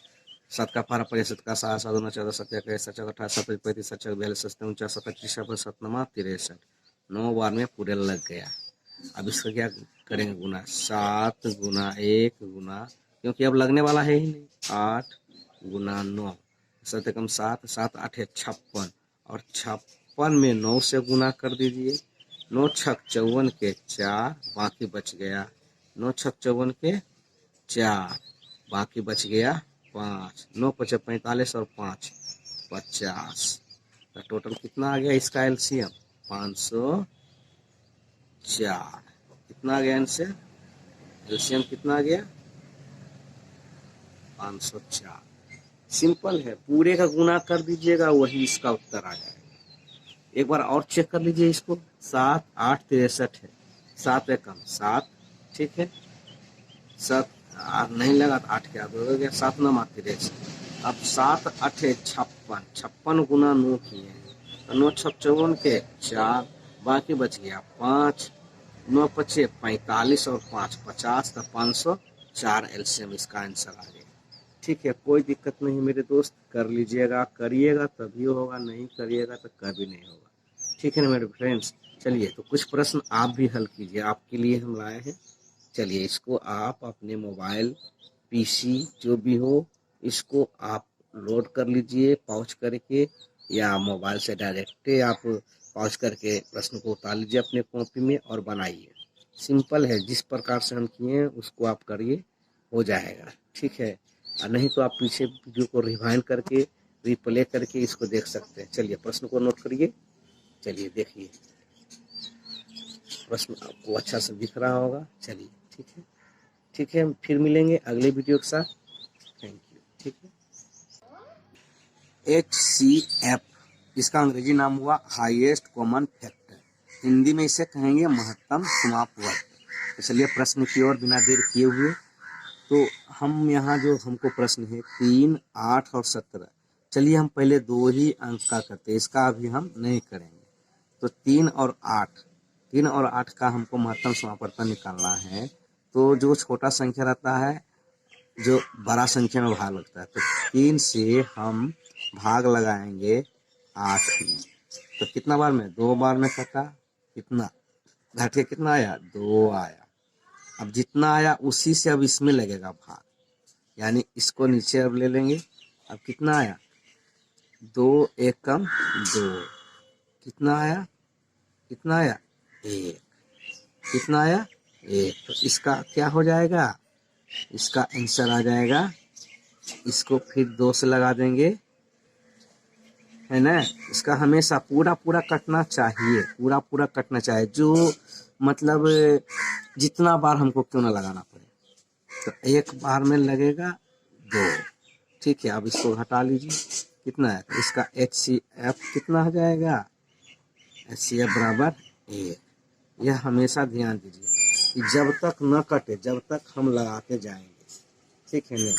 Speaker 1: 7 का 12, 7 का 7, 7 दूना 14, 7 का 7 18, 7 35, 7 42, 7 49, 7 30, 7 नंबर 63, 9 बार में पूरे लग गया। अब इसका क्या करेंगे? गुना 7 गुना 1 गुना, क्योंकि अब लगने वाला है ही नहीं, 8 गुना 9, 7 एकम 7, 7 8 56, और 56 में 9 से गुना कर दीजिए। 9 छक 54 के 4, बाकी बच गया 9 छक 54 के 4, बाकी बच गया 5, 9 पचे 45 और 5 50। तो टोटल कितना आ गया इसका एलसीएम? 504। कितना आ गया आंसर? एलसीएम कितना आ गया? 504। सिंपल है, पूरे का गुना कर दीजिएगा, वही इसका उत्तर आ जाएगा। एक बार और चेक कर लीजिए इसको। 7 8 63 है, 7 एकम 7, ठीक है। 7 नहीं लगा तो 8 क्या हो गया, 7 9 63। अब 7 8 56, 56 गुना 9 किए, तो 9 छक 54 के 4, बाकी बच गया 5, 9 पचे 45 और 5 50, तो 504 एलसीएम इसका आंसर आ गया। ठीक है, कोई दिक्कत नहीं मेरे दोस्त, कर लीजिएगा, करिएगा तभी होगा, नहीं करिएगा तो कभी नहीं होगा। ठीक है ना मेरे फ्रेंड्स। चलिए तो कुछ प्रश्न आप भी हल कीजिए, आपके लिए हम लाए हैं। चलिए इसको आप अपने मोबाइल पीसी जो भी हो, इसको आप लोड कर लीजिए पॉज करके, या मोबाइल से डायरेक्ट आप पॉज करके प्रश्न को उतार लीजिए अपने कॉपी में और बनाइए। सिंपल है, जिस प्रकार से हम किए हैं उसको आप करिए, हो जाएगा। ठीक है, और नहीं तो आप पीछे वीडियो को रिवाइंड करके रिप्ले करके इसको देख सकते हैं। चलिए प्रश्न को नोट करिए। चलिए देखिए, प्रश्न आपको अच्छा से दिख रहा होगा। चलिए ठीक है, ठीक है, फिर मिलेंगे अगले वीडियो के साथ। Thank you. ठीक है। HCF, इसका अंग्रेजी नाम हुआ हाईएस्ट कॉमन फैक्टर, हिंदी में इसे कहेंगे महत्तम समापवर्ग। तो चलिए प्रश्न की ओर बिना देर किए हुए, तो हम यहाँ जो हमको प्रश्न है 3 8 और 17, चलिए हम पहले 2 ही अंक का करते हैं, इसका अभी हम नहीं करेंगे। तो 3 और 8 का हमको महत्तम समापवर्तन निकालना है। तो जो छोटा संख्या रहता है, जो बड़ा संख्या में भाग लगता है, तो 3 से हम भाग लगाएंगे 8 में, तो कितना बार में? 2 बार में कटा, कितना घट के कितना आया? 2 आया। अब जितना आया उसी से अब इसमें लगेगा भाग, यानी इसको नीचे अब ले लेंगे। अब कितना आया, 2 एकम 2, कितना आया, कितना आया 1, कितना आया 1। तो इसका क्या हो जाएगा, इसका आंसर आ जाएगा, इसको फिर 2 से लगा देंगे, है ना। इसका हमेशा पूरा पूरा कटना चाहिए, पूरा पूरा कटना चाहिए, जो मतलब जितना बार हमको क्यों ना लगाना पड़े। तो एक बार में लगेगा 2, ठीक है। अब इसको घटा लीजिए, कितना है, तो इसका HCF कितना हो जाएगा, HCF बराबर 1। यह हमेशा ध्यान दीजिए कि जब तक न कटे जब तक हम लगाते जाएंगे, ठीक है ना।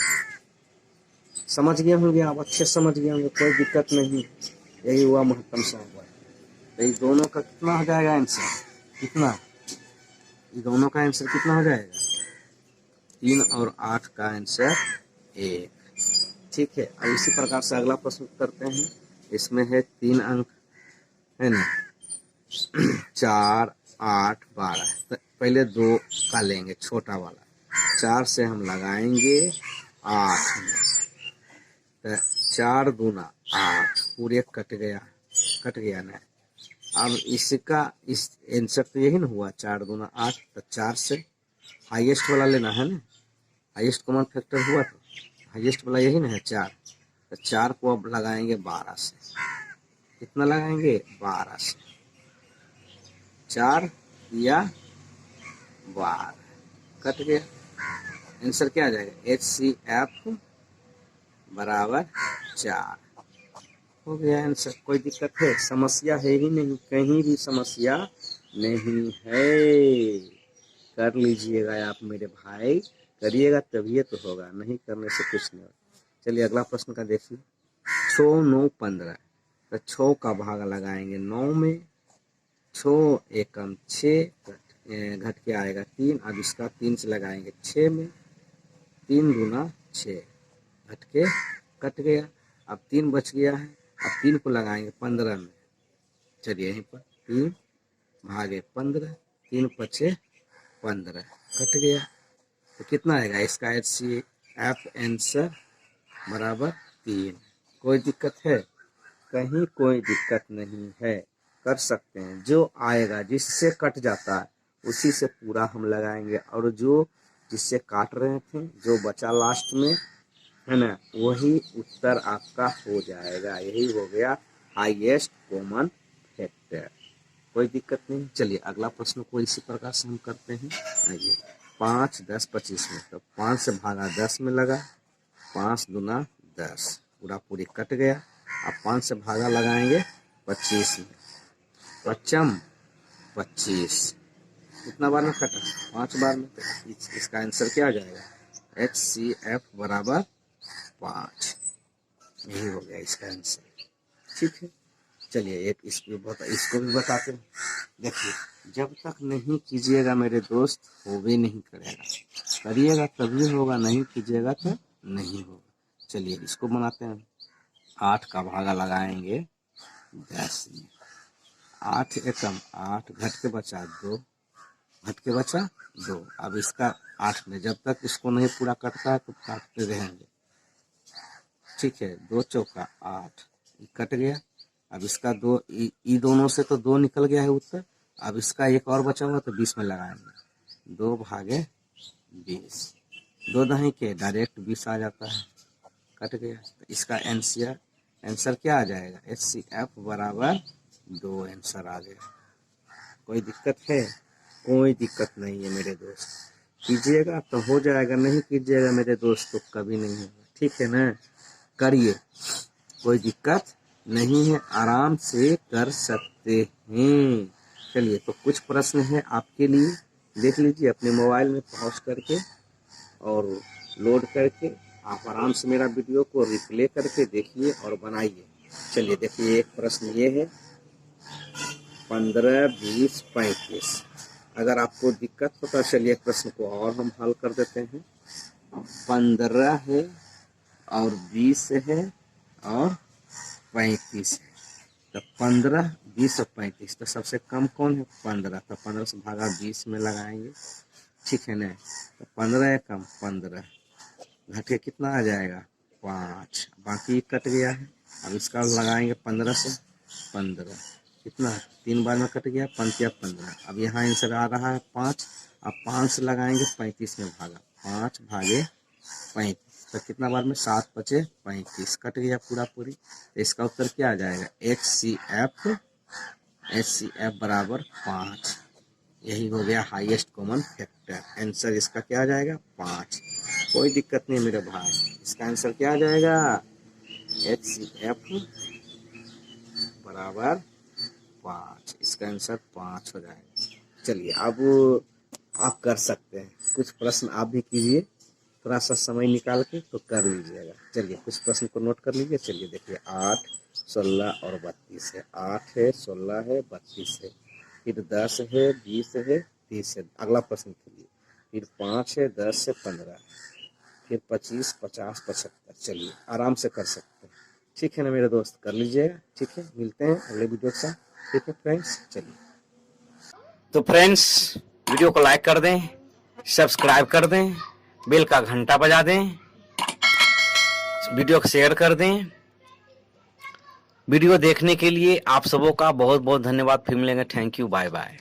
Speaker 1: समझ गए होंगे आप, अच्छे समझ गए होंगे, कोई दिक्कत नहीं। यही हुआ महत्तम संख्या। तो ये दोनों का कितना हो जाएगा आंसर, कितना, ये दोनों का आंसर कितना हो जाएगा, 3 और 8 का आंसर 1, ठीक है। अब इसी प्रकार से अगला प्रश्न करते हैं। इसमें है 3 अंक, है ना, 4, 8, 12। तो पहले 2 का लेंगे, छोटा वाला, 4 से हम लगाएंगे 8 में, तो 4 दूना 8, पूरे कट गया ना। अब इसका इस आंसर तो यही ना हुआ, 4 दूना 8, तो 4 से हाईएस्ट वाला लेना है ना, हाईएस्ट कॉमन फैक्टर हुआ, तो हाईएस्ट वाला यही ना है 4। तो 4 को अब लगाएंगे 12 से, कितना लगाएंगे 12 से, 4 या 12, कट गया। आंसर क्या आ जाएगा, HCF बराबर 4 हो गया आंसर। कोई दिक्कत है, समस्या है ही नहीं, कहीं भी समस्या नहीं है। कर लीजिएगा आप मेरे भाई, करिएगा तभी तो होगा, नहीं करने से कुछ नहीं होगा। चलिए अगला प्रश्न का देखिए। 6, 9, 15, तो 6 का भाग लगाएंगे 9 में, 6 एकम 6, घट के आएगा 3। अब इसका 3 से लगाएंगे 6 में, 3 दूना 6, घट के कट गया। अब 3 बच गया है, अब 3 को लगाएंगे 15 में, चलिए यहीं पर 3 भागे 15, 3 पचे 15, कट गया। तो कितना आएगा, इसका HCF आंसर बराबर 3। कोई दिक्कत है, कहीं कोई दिक्कत नहीं है, कर सकते हैं। जो आएगा, जिससे कट जाता है उसी से पूरा हम लगाएंगे, और जो जिससे काट रहे थे, जो बचा लास्ट में, है ना, वही उत्तर आपका हो जाएगा। यही हो गया हाईएस्ट कॉमन फैक्टर, कोई दिक्कत नहीं। चलिए अगला प्रश्न को इसी प्रकार से हम करते हैं। आइए, 5, 10, 25 में, तो 5 से भागा 10 में लगा, 5 दूना 10, पूरा पूरी कट गया। अब 5 से भागा लगाएंगे 25 में, 5 25, कितना बार में कटा, 5 बार में। तो इसका आंसर क्या आ जाएगा, HCF बराबर 5, यही हो गया इसका आंसर, ठीक है। चलिए एक इसको भी बताते हैं। देखिए, जब तक नहीं कीजिएगा मेरे दोस्त, हो भी नहीं करेगा, करिएगा तभी होगा, नहीं कीजिएगा तो नहीं होगा। चलिए इसको बनाते हैं। 8 का भागा लगाएंगे 10 में, 8 एकम 8, घट के बचा 2, घट के बचा 2। अब इसका 8 में, जब तक इसको नहीं पूरा कटता है तो काटते रहेंगे, ठीक है। 2 चौका 8, कट गया। अब इसका 2, दोनों से तो 2 निकल गया है उत्तर। अब इसका एक और बचा हुआ, तो 20 में लगाएंगे, 2 भागे 20, 2 दही के डायरेक्ट 20 आ जाता है, कट गया। तो इसका आंसर क्या आ जाएगा, HCF बराबर 2 आंसर आ गया। कोई दिक्कत है, कोई दिक्कत नहीं है मेरे दोस्त, कीजिएगा तो हो जाएगा, नहीं कीजिएगा मेरे दोस्त तो कभी नहीं होगा, ठीक है ना। करिए, कोई दिक्कत नहीं है, आराम से कर सकते हैं। चलिए, तो कुछ प्रश्न है आपके लिए, देख लीजिए अपने मोबाइल में पॉज करके और लोड करके, आप आराम से मेरा वीडियो को रिप्ले करके देखिए और बनाइए। चलिए देखिए, एक प्रश्न ये है, 15, 20, 35। अगर आपको दिक्कत हो तो चलिए एक प्रश्न को और हम हल कर देते हैं। 15 है और 20 है और 35 है, तो 15, 20 और 35, तो सबसे कम कौन है, 15। तो 15 से भागा 20 में लगाएंगे, ठीक है ना। तो 15 कम 15 घट के कितना आ जाएगा 5, बाकी कट गया है। अब इसका लगाएंगे 15 से 15 कितना 3 बार में कट गया 5 या 15। अब यहाँ आंसर आ रहा है 5। अब 5 से लगाएंगे 35 में भागा 5 भागे 35 तो कितना बार में 7 बचे 35 कट गया पूरा पूरी। तो इसका उत्तर क्या आ जाएगा HCF बराबर 5। यही हो गया हाईएस्ट कॉमन फैक्टर। आंसर इसका क्या आ जाएगा 5। कोई दिक्कत नहीं मेरे भाई, इसका आंसर क्या आ जाएगा HCF बराबर 5। इसका आंसर 5 हो जाएगा। चलिए अब आप कर सकते हैं, कुछ प्रश्न आप भी कीजिए, थोड़ा सा समय निकाल के तो कर लीजिएगा। चलिए कुछ प्रश्न को नोट कर लीजिए। चलिए देखिए 8, 16 और 32 है। 8 है, 16 है, 32 है, फिर 10 है, 20 है, 30 है। अगला प्रश्न कीजिए। फिर 5 है, 10 है, 15, फिर 25, 50, 75। चलिए आराम से कर सकते हैं। ठीक है ना मेरे दोस्त, कर लीजिएगा। ठीक है, मिलते हैं अगले वीडियो के साथ। ठीक है फ्रेंड्स, चलिए। तो फ्रेंड्स वीडियो को लाइक कर दें, सब्सक्राइब कर दें, बेल का घंटा बजा दें, वीडियो को शेयर कर दें। वीडियो देखने के लिए आप सबों का बहुत बहुत धन्यवाद। फिर मिलेंगे। Thank you, bye bye.